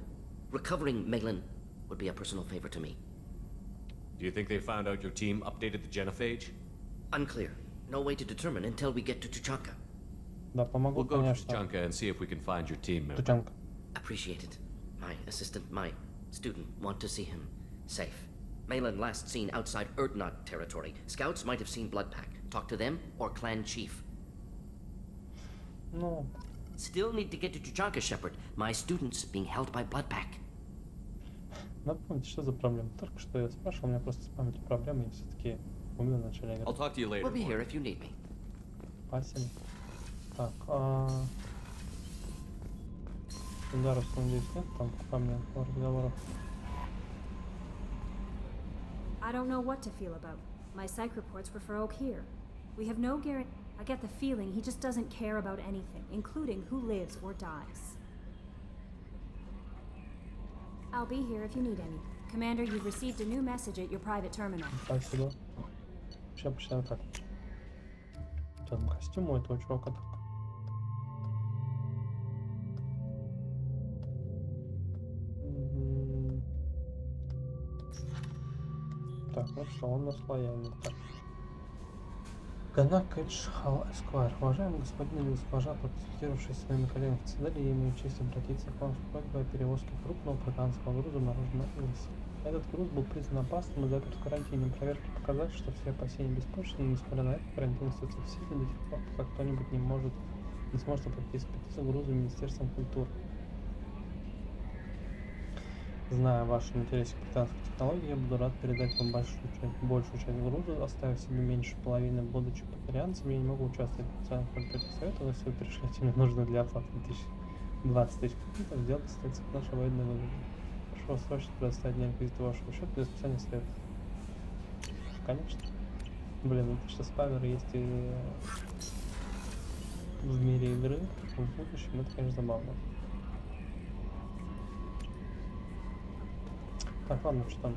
Recovering Malin would be a personal favor to me. Do you think they found out your team updated the genophage? Unclear. No way to determine until we get to Tuchanka. Да, помогу, we'll go конечно. to Tuchanka and see if we can find your team member. Tuchanka. Appreciate it. My assistant, my student, want to see him safe. Malin last seen outside Erdnot territory. Scouts might have seen Bloodpack. Talk to them or clan chief. No. Still need to get to Tuchanka, Shepard. My student's being held by Bloodpack. Напомните, что за проблема? Только что я спрашивал, у меня просто с памятью проблемы, я все-таки умею в начале игры. I'll talk to you later. We'll be here if you need me. Спасибо. Так, Дарус, надеюсь, нет там ко мне разговоров? I don't know what to feel about. My psych reports were for Oak here. We have no guarantee. I get the feeling he just doesn't care about anything, including who lives or dies. I'll be here if you need any. Commander, you've received a new message at your private terminal. Спасибо. Сейчас почитаем как. Там костюм у этого чувака так. Так, ну что, он нас лояльный. Так. Ганакэдж Эсквайр. Уважаемый господин или госпожа, протестировавшись своими коллегами в Цитадели, я имею честь обратиться к вам с просьбой о перевозке крупного британского груза на рейсе. Этот груз был признан опасным и заперт в карантине. Проверки показали, что все опасения беспочвенны, несмотря на это, карантин остается в силе до тех пор, пока кто-нибудь не сможет обратиться с грузом Министерством культуры. Зная ваши интересы к британской технологии, я буду рад передать вам большую часть груза, оставив себе меньше половины, будучи патрианцем. Я не могу участвовать в специальных политических советах, но если вы пришлете мне нужно для оплаты 20 тысяч кредитов, сделайте стать нашей военной выгоды. Прошу вас срочно предоставить мне реквизиты вашего счета для специальных советов. Конечно. Блин, это что спамер есть и в мире игры, в будущем, это, конечно, забавно. Так, ладно, что там?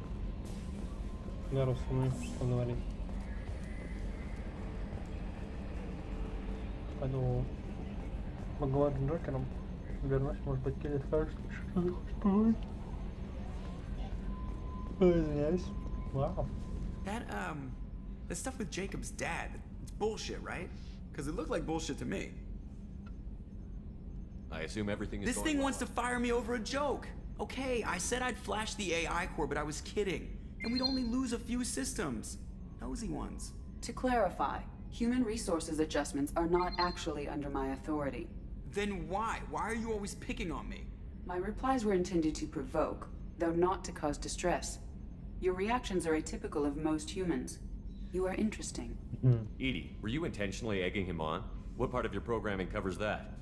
Гарус, у них что говорит? Пойду поговорю с Джокером. вернусь, может быть, Келли скажет, что извиняюсь. Вау. That stuff with Jacob's dad, it's bullshit, right? Because it looked like bullshit to me. I assume everything is This going thing well. wants to fire me over a joke. Okay, I said I'd flash the AI core, but I was kidding. And we'd only lose a few systems. Nosy ones. To clarify, human resources adjustments are not actually under my authority. Then why? Why are you always picking on me? My replies were intended to provoke, though not to cause distress. Your reactions are atypical of most humans. You are interesting. Edie, were you intentionally egging him on? What part of your programming covers that?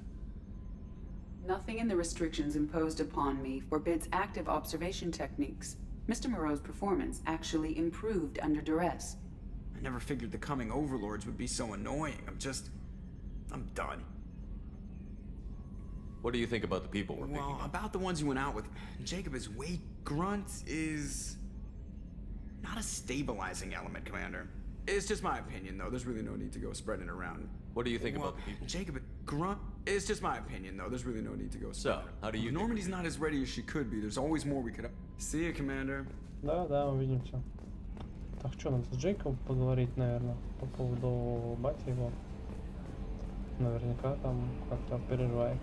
Nothing in the restrictions imposed upon me forbids active observation techniques. Mr. Moreau's performance actually improved under duress. I never figured the coming overlords would be so annoying. I'm done. What do you think about the people we're picking Well, up? about the ones you went out with, Jacob is way grunt is not a stabilizing element, Commander. It's just my opinion, though. There's really no need to go spreading it around. What do you think about the people? Jacob, grunt. It's just my opinion, though. There's really no need to go spreading it. How do you? If Normandy's not as ready as she could be. There's always more we could. See you, Commander. Да, увидимся. Так, что нам с Джейком поговорить, наверное, по поводу бати его. Наверняка там как-то переживает.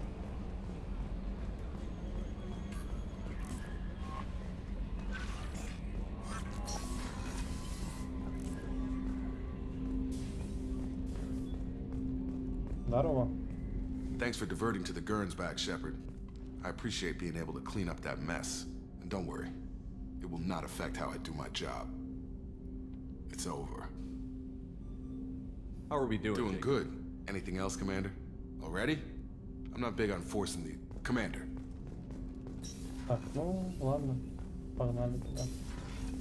Здорово. Thanks for diverting to the Gurns back, Shepard. I appreciate being able to clean up that mess. And don't worry, it will not affect how I do my job. It's over. How are we doing? Doing good. Anything else, Commander? Already? I'm not big on forcing the... Commander. Так, ну ладно, погнали туда.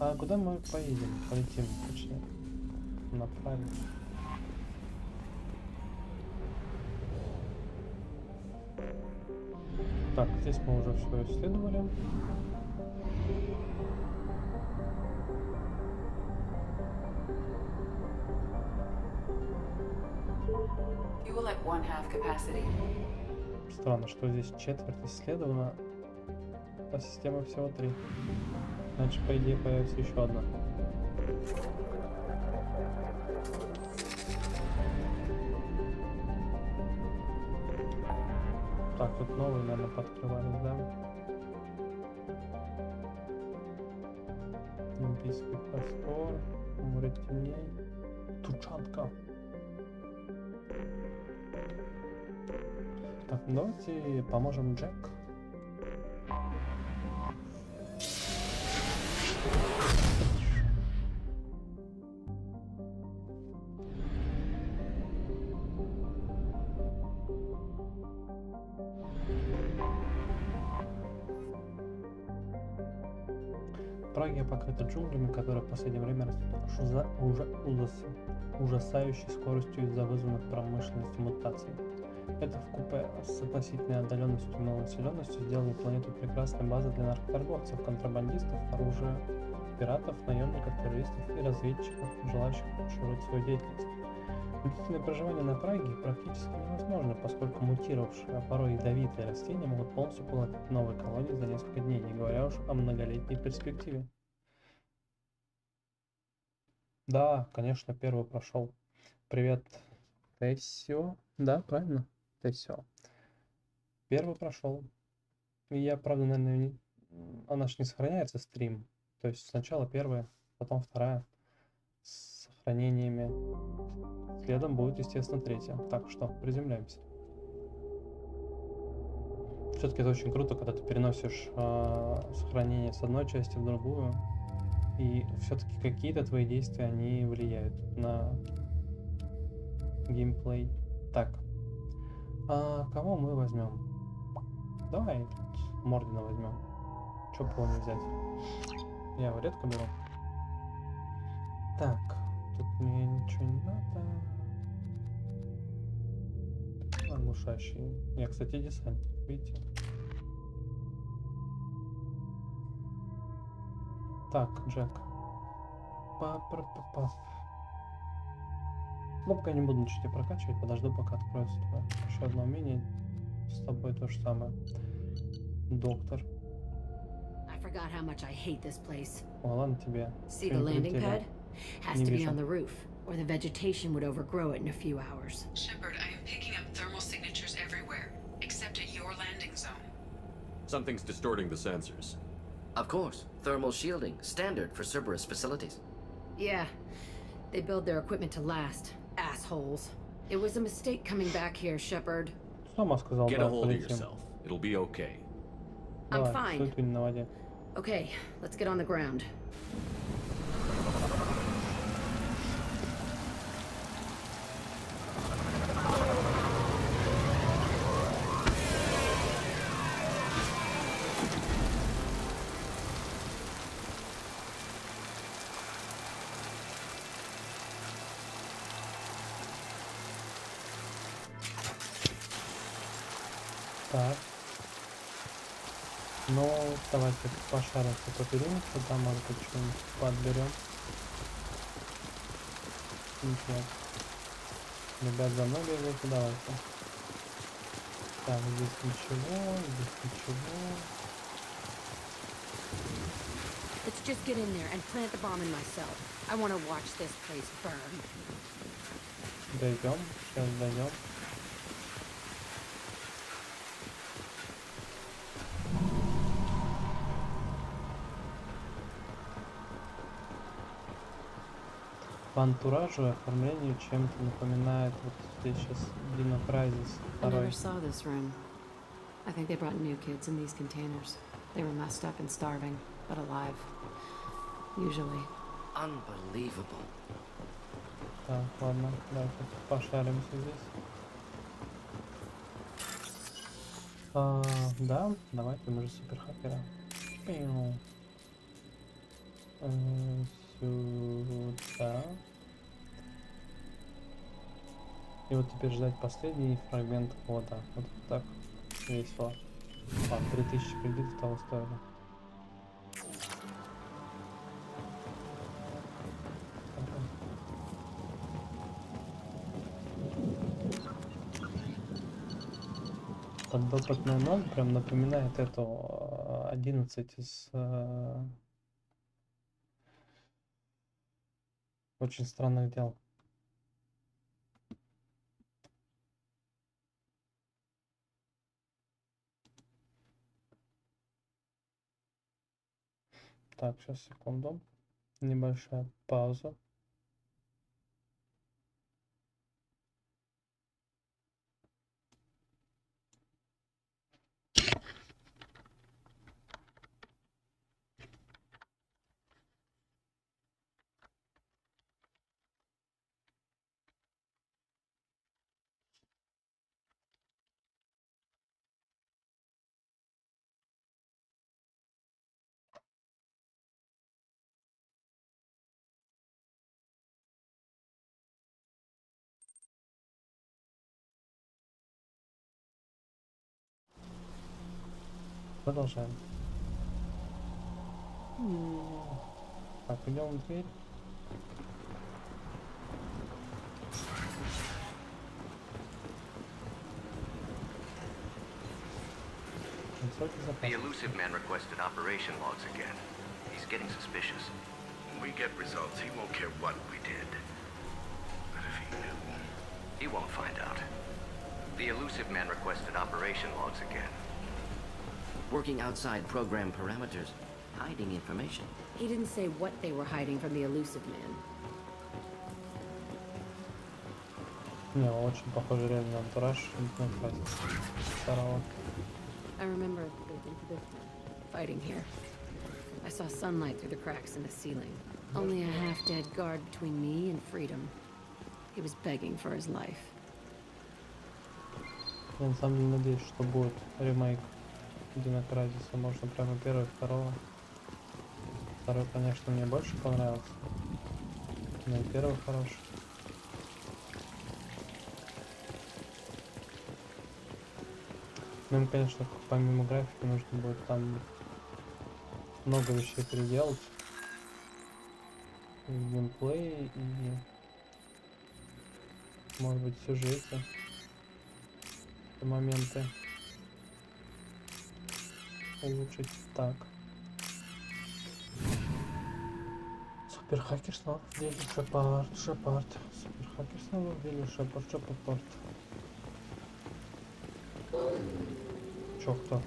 А куда мы поедем? Полетим, точнее. Направим. Так, здесь мы уже все исследовали. Fuel at 1/2 capacity. Странно, что здесь четверть исследована, а системы всего 3. Значит, по идее, появится еще одна. Так, тут новые, наверное, подкрывались, да? Олимпийский простор, море теней, тучанка. Так, давайте поможем Джек. Прага покрыта джунглями, которые в последнее время растут ужасающей скоростью из-за вызванных промышленностью мутаций. Это вкупе с относительной отдаленностью и малонаселенностью сделало планету прекрасной базой для наркоторговцев, контрабандистов, оружия, пиратов, наемников, террористов и разведчиков, желающих расширить свою деятельность. Длительное проживание на Праге практически невозможно, поскольку мутировавшие, а порой ядовитые растения могут полностью поглотить новые колонии за несколько дней, не говоря уж о многолетней перспективе. Да, конечно, первый прошел. Привет, Тессио. Да, правильно? Тессио. Первый прошел. И я, правда, наверное, она же не сохраняется, стрим. То есть сначала первая, потом вторая. С сохранениями. Следом будет, естественно, третья. Так что, приземляемся. Все-таки это очень круто, когда ты переносишь сохранение с одной части в другую. И все-таки какие-то твои действия, они влияют на геймплей. Так. А кого мы возьмем? Давай тут Мордина возьмем. Че по не взять? Я его редко беру. Так. Тут мне ничего не надо. Оглушающий. Я, кстати, десантник, видите? Так, Джек. Па-па-па-па. Ну, пока не буду ничего прокачивать, подожду, пока откроется еще одно умение. С тобой то же самое. Доктор. I forgot how much I hate this place. О, ладно тебе. See the landing pad? Has to be on the roof, or the vegetation would overgrow it in a few hours. Shepard, I am picking up thermal signatures everywhere, except at your landing zone. Something's distorting the sensors. Of course. Thermal shielding, standard for Cerberus facilities. Yeah, they build their equipment to last. Assholes. It was a mistake coming back here, Shepard. Сама сказал, Get да, a hold of полетим. yourself. It'll be okay. I'm Давай, fine. суету не наводи. Okay, let's get on the ground. Так. Ну, давайте пошаримся по периметру, там, может быть, что-нибудь подберем. Ничего. Ребят, за мной бегайте, давайте. Так, здесь ничего, здесь ничего. Let's just get in there and plant the bomb in myself. I want to watch this place burn. Дойдем, сейчас дойдем. По антуражу и оформлению чем-то напоминает вот здесь сейчас Dino Crisis I never 2. saw this room. I think they brought new kids in these containers. They were messed up and starving, but alive. Usually. Unbelievable. Так, ладно, давайте пошаримся здесь. Да, давайте, мы же суперхакеры. Сюда. И вот теперь ждать последний фрагмент кода. Вот так весело. 3000 кредитов того стоило. Подопытный ноль прям напоминает эту 11 из очень странных дел. Так, сейчас секунду. Небольшая пауза. Продолжаем. Так, идем в дверь. The elusive man requested operation logs again. He's getting suspicious. When we get results, he won't care what we did. But if he knew... He won't find out. The elusive man requested operation logs again. Working outside program parameters, hiding information. He didn't say what they were hiding from the elusive man. Не, очень похоже реально на антураж. Второго. I remember they'd been to this one, fighting here. I saw sunlight through the cracks in the ceiling. Only a half-dead guard between me and freedom. He was begging for his life. Я на самом деле надеюсь, что будет ремейк Dino Crisis. Можно прямо первого, второго. Второй, конечно, мне больше понравился. Но и первый хороший. Ну, им, конечно, помимо графики нужно будет там много вещей переделать. И в геймплее, и может быть в сюжете. Моменты. улучшить. Так. Суперхакер снова в деле. Шепард. Суперхакер снова в деле. Шепард. Чё, кто?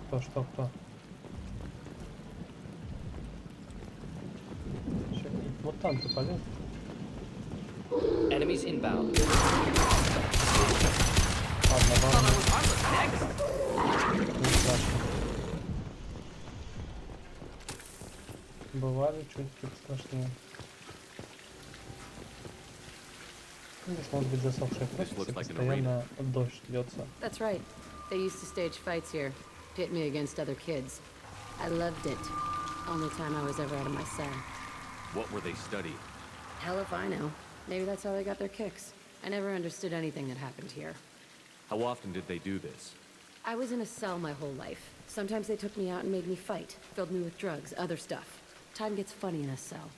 Чё, мутанты полез. Enemies inbound. Ладно. Не страшно. Бывали чуть-чуть страшнее. Здесь может быть засохшая кровь, если постоянно дождь льется. That's right. They used to stage fights here, pit me against other kids. I loved it. Only time I was ever out of my cell. What were they studying? Hell if I know. Maybe that's how they got their kicks. I never understood anything that happened here. How often did they do this? I was in a cell my whole life. Sometimes they took me out and made me fight, filled me with drugs, other stuff. Time gets funny in a cell.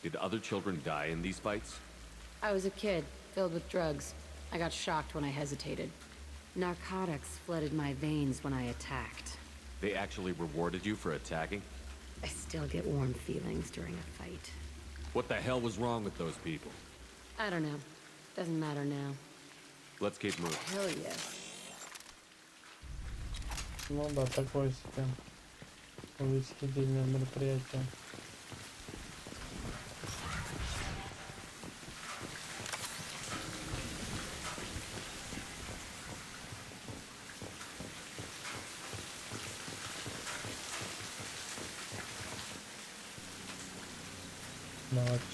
Did other children die in these fights? I was a kid, filled with drugs. I got shocked when I hesitated. Narcotics flooded my veins when I attacked. They actually rewarded you for attacking? I still get warm feelings during a fight. What the hell was wrong with those people? I don't know. Doesn't matter now. Let's keep moving. Hell yes. Ну да, такое себе. Увидеть мероприятие.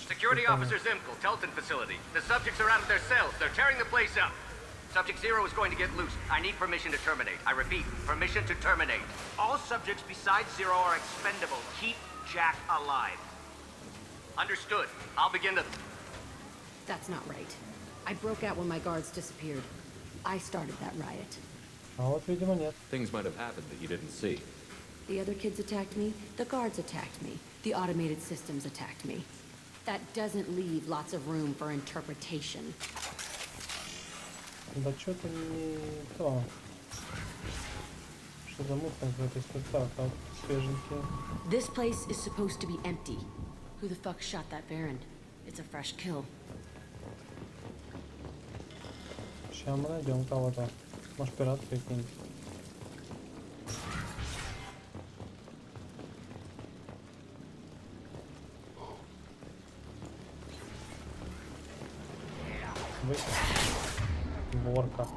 Security Officer Zimkel, Telton facility. The subjects are out of their cells. They're tearing the place up. Subject 0 is going to get loose. I need permission to terminate. I repeat, permission to terminate. All subjects besides 0 are expendable. Keep Jack alive. Understood. I'll begin to... That's not right. I broke out when my guards disappeared. I started that riot. А вот, видимо, нет. Things might have happened that you didn't see. The other kids attacked me. The guards attacked me. The automated systems attacked me. That doesn't leave lots of room for interpretation. Да что-то не то. Что за мутно какой-то спектакль, а свеженький. This place is supposed to be empty. Who the fuck shot that Baron? It's a fresh kill. Сейчас мы найдем кого-то. Может, пират какой-нибудь. Ворка.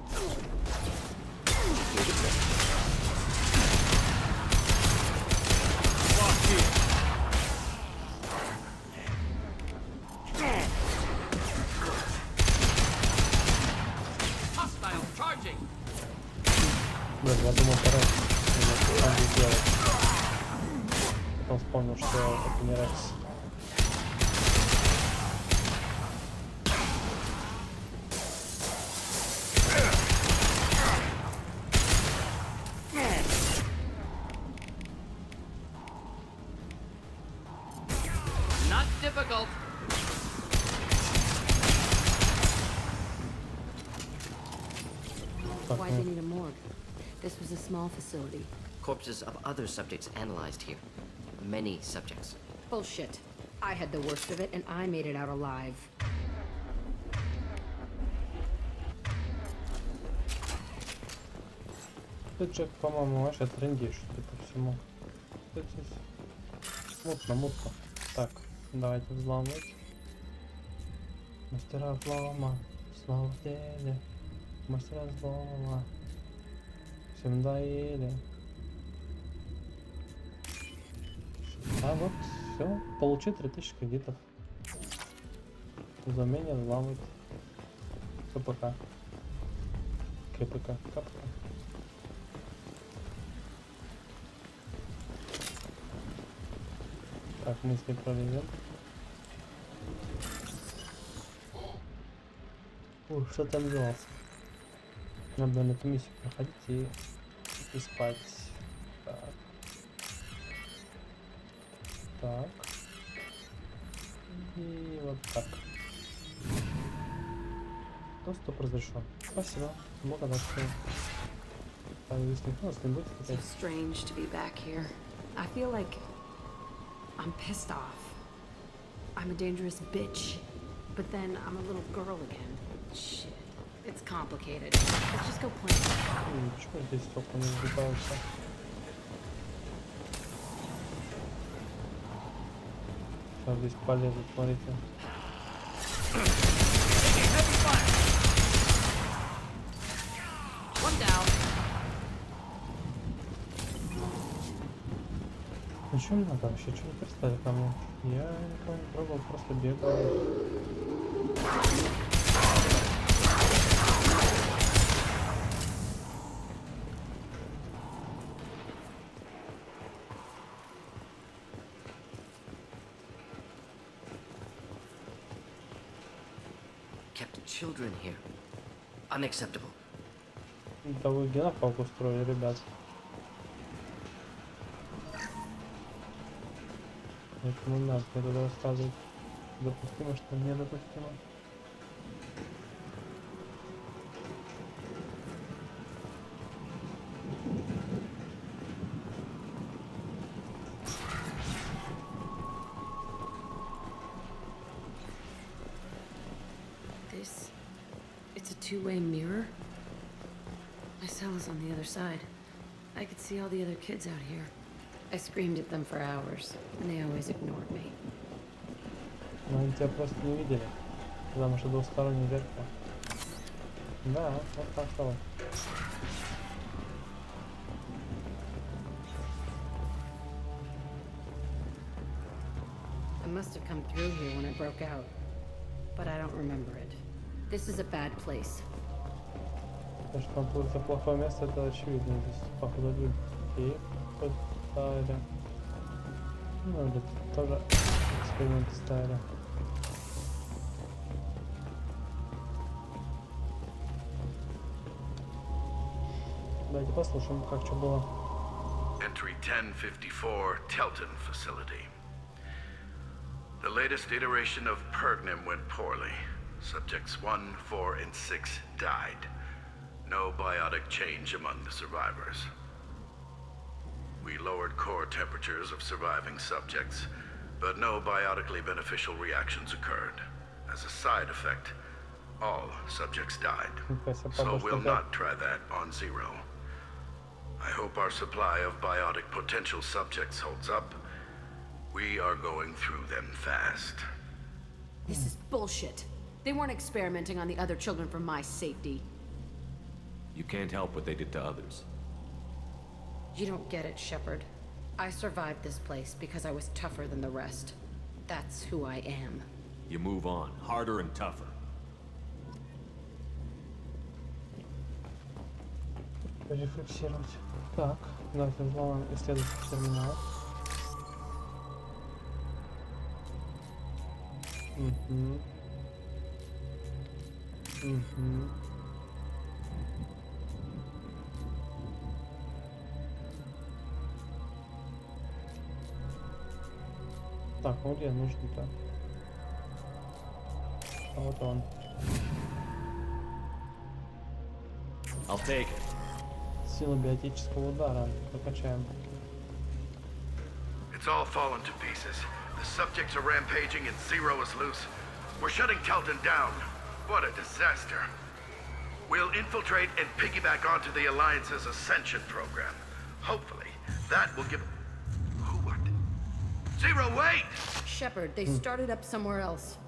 Блин, я думал, пора сделать. Потом вспомнил, что это не Рекс. Why'd they need a morgue? This was a small facility. Corpses of other subjects analyzed here. Many subjects. Bullshit. I had the worst of it, and I made it out alive. Ты, Джек, по-моему, вообще трендишь, судя по всему. Что здесь? Мутно. Так, давайте взломать. Мастера взлома снова в деле. Мастера взлома. Всем доели. А вот, все. Получи 3000 кредитов. За умение взламывать. КПК. КПК. Так, мы с ней пролезем. Что там делать? Надо на эту миссию проходить и спать. Так. И вот так. Доступ разрешен. Спасибо. Благодарствую. So strange to be back here. I feel like I'm pissed off. I'm a dangerous bitch, but then I'm a little girl again. Shit, it's complicated. Let's just go play. Чего здесь только не сбиваются? Сейчас здесь полезут, смотрите. One down. Ну что мне надо вообще? Что вы пристали ко мне? Я никого не трогал, просто бегаю. Kept children here. Unacceptable. Да вы генофоб устроили, ребят. Это не надо мне туда рассказывать. Допустимо, что недопустимо. It's a two-way mirror. My cell is on the other side. I could see all the other kids out here. I screamed at them for hours, and they always ignored me. Но они тебя просто не видели, потому что двусторонний зеркало. Да, вот так стало. I must have come through here when it broke out, but I don't remember it. This is a bad place. То, что там это плохое место, это очевидно. Здесь, походу, людей пытали. Ну, или тоже эксперименты ставили. Давайте послушаем, как что было. Entry 1054, Telton facility. The latest iteration of Pergnum went poorly. Subjects 1, 4, and 6 died. No biotic change among the survivors. We lowered core temperatures of surviving subjects, but no biotically beneficial reactions occurred. As a side effect, all subjects died. So we'll not try that on Zero. I hope our supply of biotic potential subjects holds up. We are going through them fast. This is bullshit. They weren't experimenting on the other children for my safety. You can't help what they did to others. You don't get it, Shepard. I survived this place because I was tougher than the rest. That's who I am. You move on, harder and tougher. Рефлексировать. Так, давайте взломаем исследовательский терминал. Так, ну где нужно-то? А вот он. I'll take it. Сила биотического удара. Прокачаем. It's all fallen to pieces. The subjects are rampaging and Zero is loose. We're shutting Telton down. What a disaster. We'll infiltrate and piggyback onto the Alliance's Ascension program. Hopefully, that will give... What? Zero, wait! Shepard, they started up somewhere else.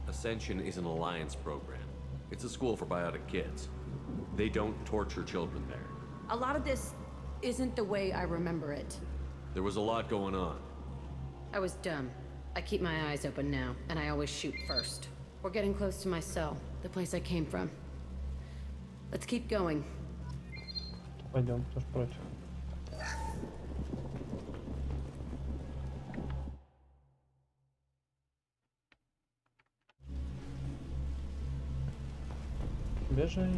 Ascension is an Alliance program. It's a school for biotic kids. They don't torture children there. A lot of this isn't the way I remember it. There was a lot going on. I was dumb. I keep my eyes open now, and I always shoot first. We're getting close to my cell, the place I came from. Let's keep going. Пойдем, кто ж против. Бежим.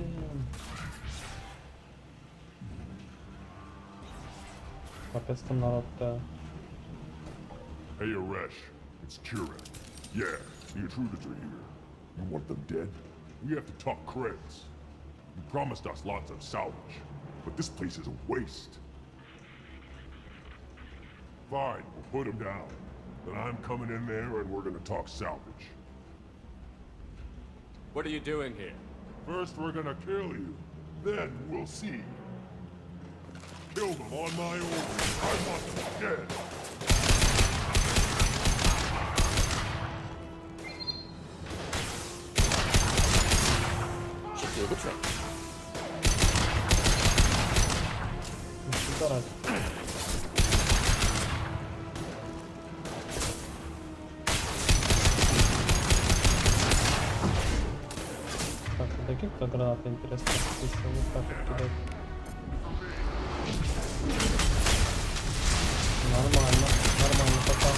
Капец там народ-то. Hey, Aresh. It's Kira. Yeah, the intruders are here. You want them dead? We have to talk creds. You promised us lots of salvage. but this place is a waste. Fine, we'll put him down. Then I'm coming in there and we're gonna talk salvage. What are you doing here? First we're gonna kill you, then we'll see. Kill them on my orders. I want them dead. Should do the trick. Так, таких-то гранаты интересно, если вот так вот кидать. Нормально, нормально пока.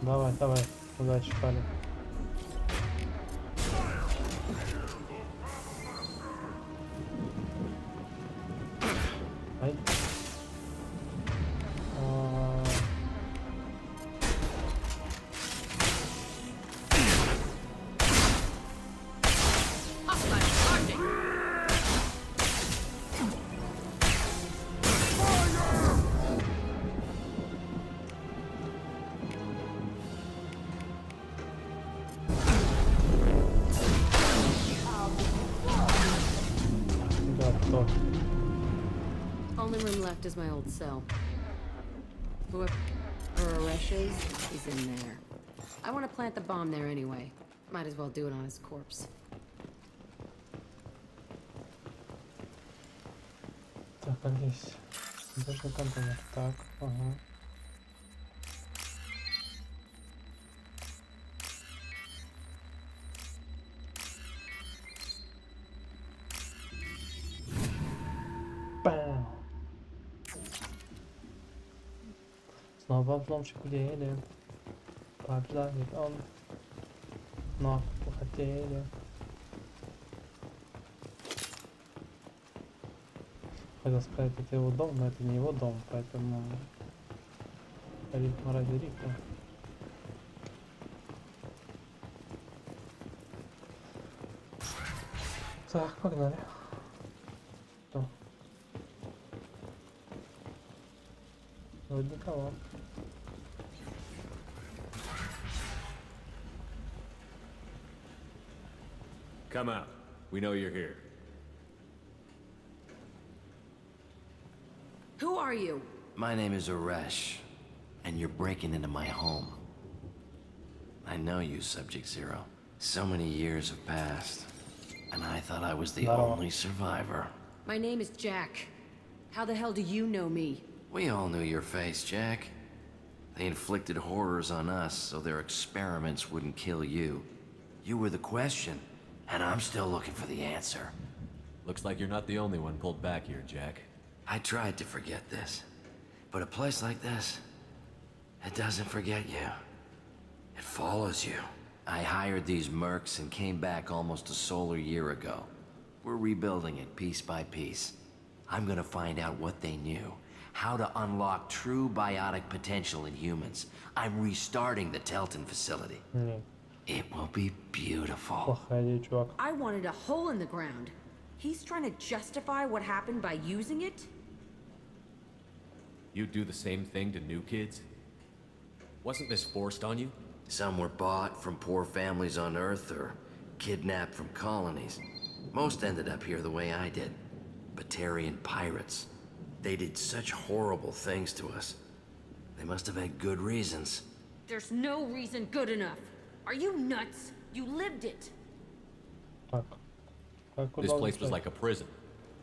Давай, давай, удачи, Кали. Ай. Only room left is my old cell. Whoever Arash is in there. I want to plant the bomb there anyway. Might as well do it on his corpse. Так, а здесь даже контейнер. Так, ага. Бам! Снова взломщик в деле. Побеждает он. Но хотели. Хотел сказать, это его дом, но это не его дом, поэтому рифма ради рифма. Так, погнали. Что? Вроде никого. Come out. We know you're here. Who are you? My name is Arash, and you're breaking into my home. I know you, Subject Zero. So many years have passed, and I thought I was the only survivor. My name is Jack. How the hell do you know me? We all knew your face, Jack. They inflicted horrors on us so their experiments wouldn't kill you. You were the question, and I'm still looking for the answer. Looks like you're not the only one pulled back here, Jack. I tried to forget this, but a place like this, it doesn't forget you. It follows you. I hired these mercs and came back almost a solar year ago. We're rebuilding it piece by piece. I'm gonna find out what they knew, how to unlock true biotic potential in humans. I'm restarting the Telton facility. It will be beautiful. I wanted a hole in the ground. He's trying to justify what happened by using it? You do the same thing to new kids? Wasn't this forced on you? Some were bought from poor families on Earth or kidnapped from colonies. Most ended up here the way I did. Batarian pirates. They did such horrible things to us. They must have had good reasons. There's no reason good enough. Are you nuts? You lived it. This place was like a prison.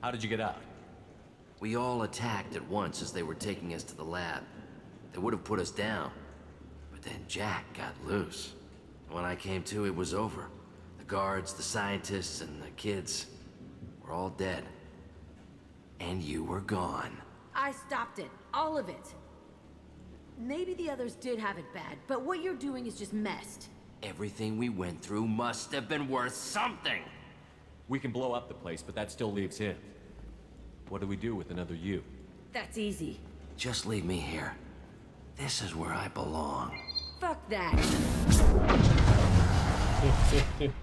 How did you get out? We all attacked at once as they were taking us to the lab. They would have put us down. But then Jack got loose. When I came to, it was over. The guards, the scientists, and the kids, were all dead. And you were gone. I stopped it. All of it. Maybe the others did have it bad, but what you're doing is just messed. Everything we went through must have been worth something. We can blow up the place, but that still leaves him. What do we do with another you? That's easy. Just leave me here. This is where I belong. Fuck that.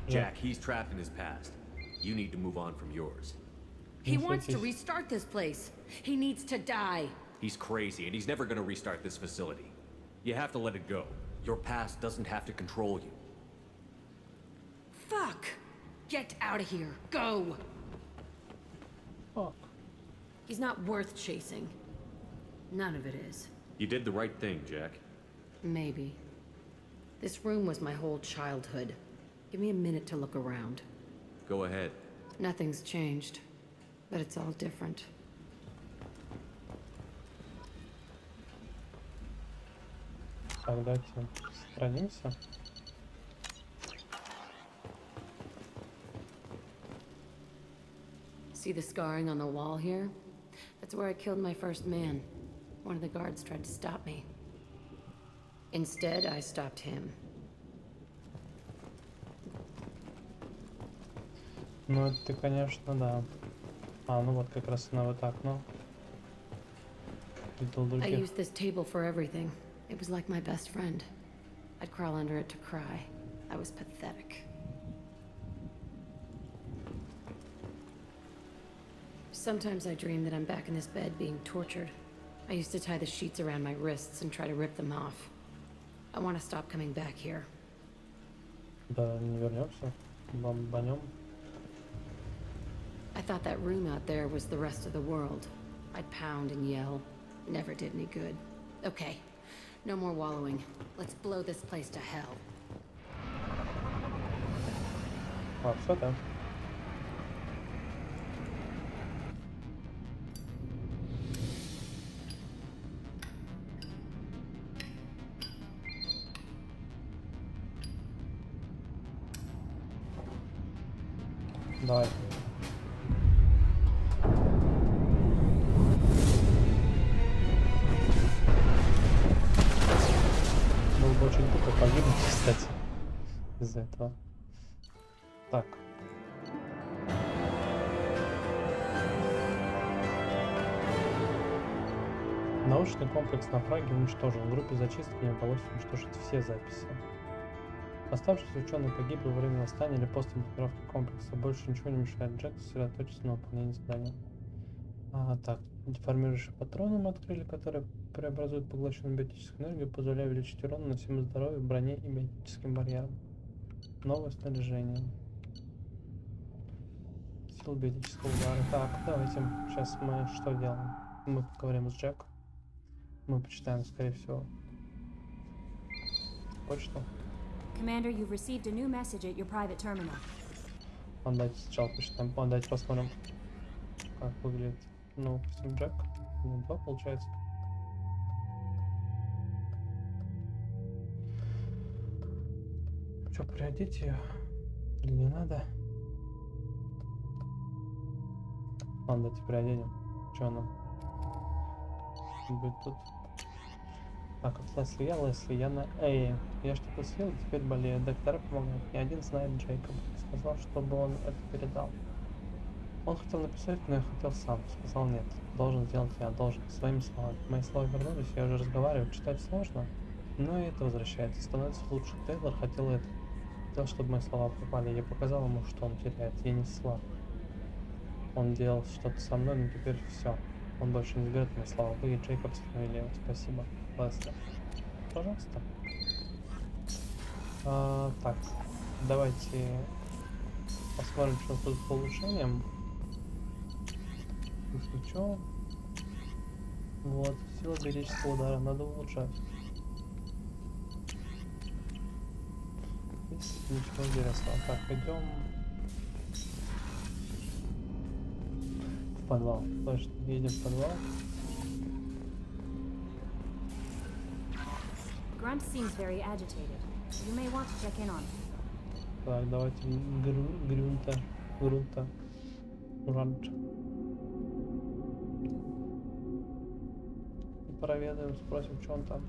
Jack, he's trapped in his past. You need to move on from yours. He wants to restart this place. He needs to die. He's crazy, and he's never gonna restart this facility. You have to let it go. Your past doesn't have to control you. Fuck! Get out of here. Go! Fuck. He's not worth chasing. None of it is. You did the right thing, Jack. Maybe. This room was my whole childhood. Give me a minute to look around. Go ahead. Nothing's changed, but it's all different. Так, давайте сохранимся. See the scarring on the wall here? That's where I killed my first man. One of the guards tried to stop me. Instead, I stopped him. Ну, это, конечно, да. А, ну вот как раз она вот так, ну. I used this table for everything. It was like my best friend. I'd crawl under it to cry. I was pathetic. Sometimes I dream that I'm back in this bed being tortured. I used to tie the sheets around my wrists and try to rip them off. I want to stop coming back here. Да, не вернемся. Бомбанем. I thought that room out there was the rest of the world. I'd pound and yell. Never did any good. Okay, no more wallowing. Let's blow this place to hell. А, все, да. Давай. Было бы очень тупо погибнуть, кстати, из-за этого. Так. Научный комплекс на Праге уничтожен. Группе зачистки не удалось уничтожить все записи. Оставшиеся ученые погибли во время восстания или после бомбардировки комплекса. Больше ничего не мешает Джеку сосредоточиться на выполнении задания. Так, деформирующие патроны мы открыли, которые преобразуют поглощенную биотическую энергию, позволяя увеличить урон, наносимый здоровью, броне и биотическим барьерам. Новое снаряжение. Сила биотического удара. Так, давайте сейчас мы что делаем? Мы поговорим с Джеком. Мы почитаем, скорее всего, почту. Commander, you've received a new message at your private terminal. Давайте сначала почитаем, давайте посмотрим, как выглядит, ну, Джек. 2 получается. Что, приодеть ее? Или не надо? Ладно, давайте приоденем. Что она? Будет тут. Так, вот Лесли я на Эй. Я что-то съел, теперь болею. Доктора помогают. Ни один знает Джейкоба. Сказал, чтобы он это передал. Он хотел написать, но я хотел сам. Сказал нет. Должен сделать я, должен. Своими словами. Мои слова вернулись, я уже разговариваю. Читать сложно, но и это возвращается. Становится лучше. Тейлор хотел это. Хотел, чтобы мои слова попали. Я показал ему, что он теряет. Я не слаб. Он делал что-то со мной, но теперь все. Он больше не берет мои слова. Вы и Джейкоб остановили его. Спасибо. Лесли. Пожалуйста. Так, давайте посмотрим, что тут по улучшениям. Если что. Вот, сила биотического удара надо улучшать. Здесь ничего интересного. Так, идем в подвал. Точно, едем в подвал. Grunt seems very agitated. You may want to check in on him. Так, давайте грунта Раньше. Проведаем, спросим, что он там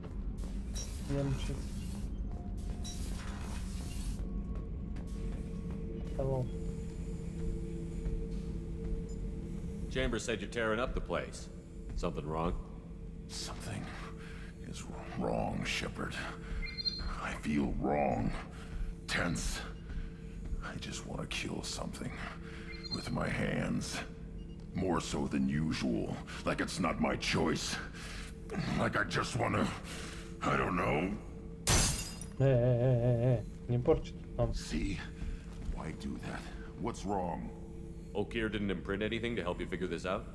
нервничает. Hello. Chambers said you're tearing up the place. Something wrong? Something is wrong, Shepard. I feel wrong. Tense. I just want to kill something. With my hands. More so than usual. Like it's not my choice. Like I just want to... I don't know. Не порчит нам. See? Why do that? What's wrong? Okir didn't imprint anything to help you figure this out?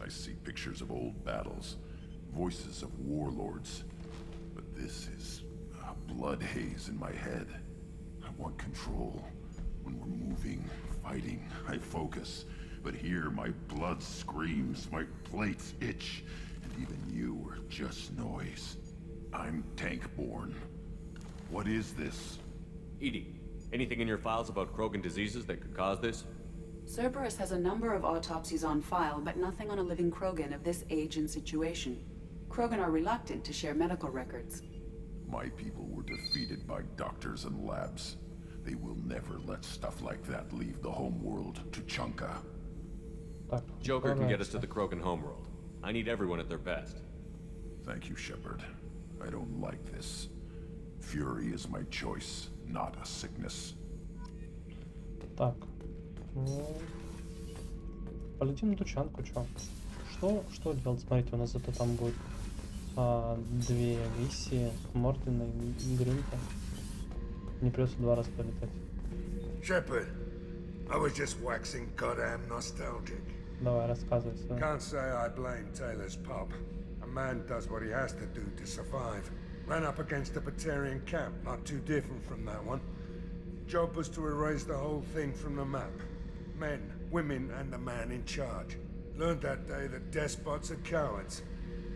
I see pictures of old battles. Voices of warlords. But this is a blood haze in my head. I want control. When we're moving, fighting, I focus. But here my blood screams, my plates itch. And even you are just noise. I'm tank-born. What is this? Edie, anything in your files about Krogan diseases that could cause this? Cerberus has a number of autopsies on file, but nothing on a living Krogan of this age and situation. Krogan are reluctant to share medical records. My people were defeated by doctors and labs. They will never let stuff like that leave the homeworld to Chunka. Joker can get us to the Krogan homeworld. I need everyone at their best. Thank you, Shepard. I don't like this. Fury is my choice, not a sickness. Так. Ну, полетим на тучанку, чё? Что делать? Смотрите, у нас зато там будет две миссии. Мордена и Гринта. Не придется 2 раза полетать. Shepard, I was just waxing goddamn nostalgic. Давай, рассказывай. Can't say I blame Taylor's pop. A man does what he has to do to survive. Ran up against a Batarian camp, not too different from that one. Job was to erase the whole thing from the map. Men, women, and the man in charge. Learned that day that despots are cowards.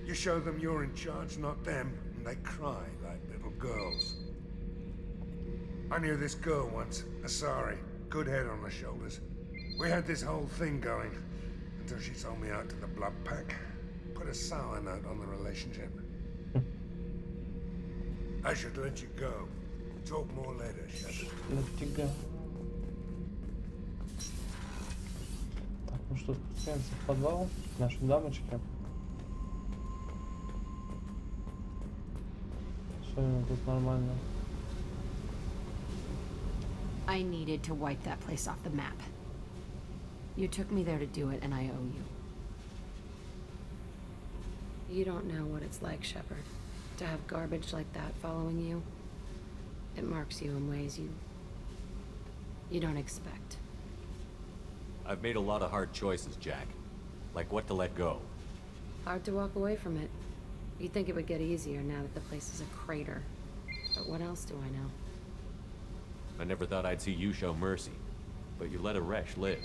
You show them you're in charge, not them, and they cry like little girls. I knew this girl once, Asari. Good head on her shoulders. We had this whole thing going, until she sold me out to the blood pack. Put a sour note on the relationship. I should let you go. Talk more later, Shepard. Let you go. Так, ну что, спускаемся в подвал. Наши дамочки. Все тут нормально. I needed to wipe that place off the map. You took me there to do it, and I owe you. You don't know what it's like, Shepard, to have garbage like that following you. It marks you in ways you don't expect. I've made a lot of hard choices, Jack. Like what to let go. Hard to walk away from it. You'd think it would get easier now that the place is a crater. But what else do I know? I never thought I'd see you show mercy. But you let a Resh live.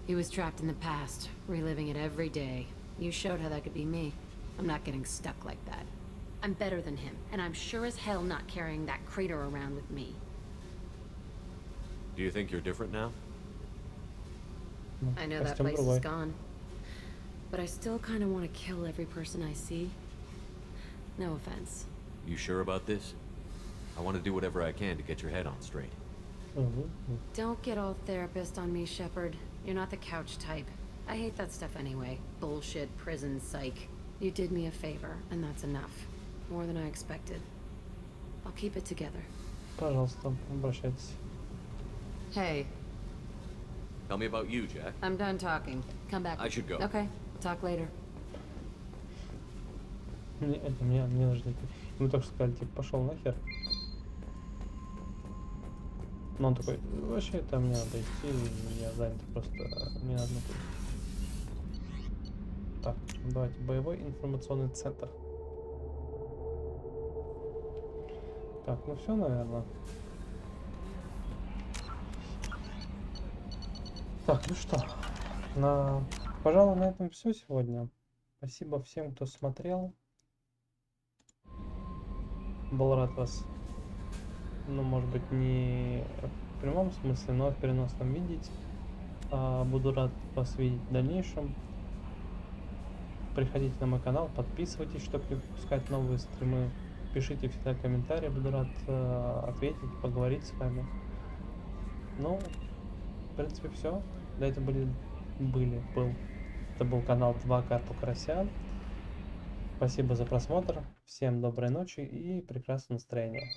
He was trapped in the past, reliving it every day. You showed how that could be me. I'm not getting stuck like that. I'm better than him, and I'm sure as hell not carrying that crater around with me. Do you think you're different now? I know that place is gone. But I still kind of want to kill every person I see. No offense. You sure about this? I want to do whatever I can to get your head on straight. Don't get all therapist on me, Shepard. You're not the couch type. I hate that stuff anyway. Bullshit, prison, psych. You did me a favor, and that's enough. More than I expected. I'll keep it together. Пожалуйста, обращайтесь. Hey. Tell me about you, Jack. I'm done talking. Come back. I should go. Okay. Talk later. Мне нужно... Ему только сказали, типа, пошел нахер. Но он такой, вообще это мне надо идти, я занят просто, мне надо напить. Так, давайте, боевой информационный центр. Так, ну все, наверное. Так, ну что, пожалуй, на этом все сегодня. Спасибо всем, кто смотрел. Был рад вас, ну, может быть, не в прямом смысле, но в переносном видеть. Буду рад вас видеть в дальнейшем. Приходите на мой канал, подписывайтесь, чтобы не пропускать новые стримы. Пишите всегда комментарии, буду рад ответить, поговорить с вами. Ну, в принципе, все. Это был канал 2 Карпа Карася. Спасибо за просмотр. Всем доброй ночи и прекрасного настроения.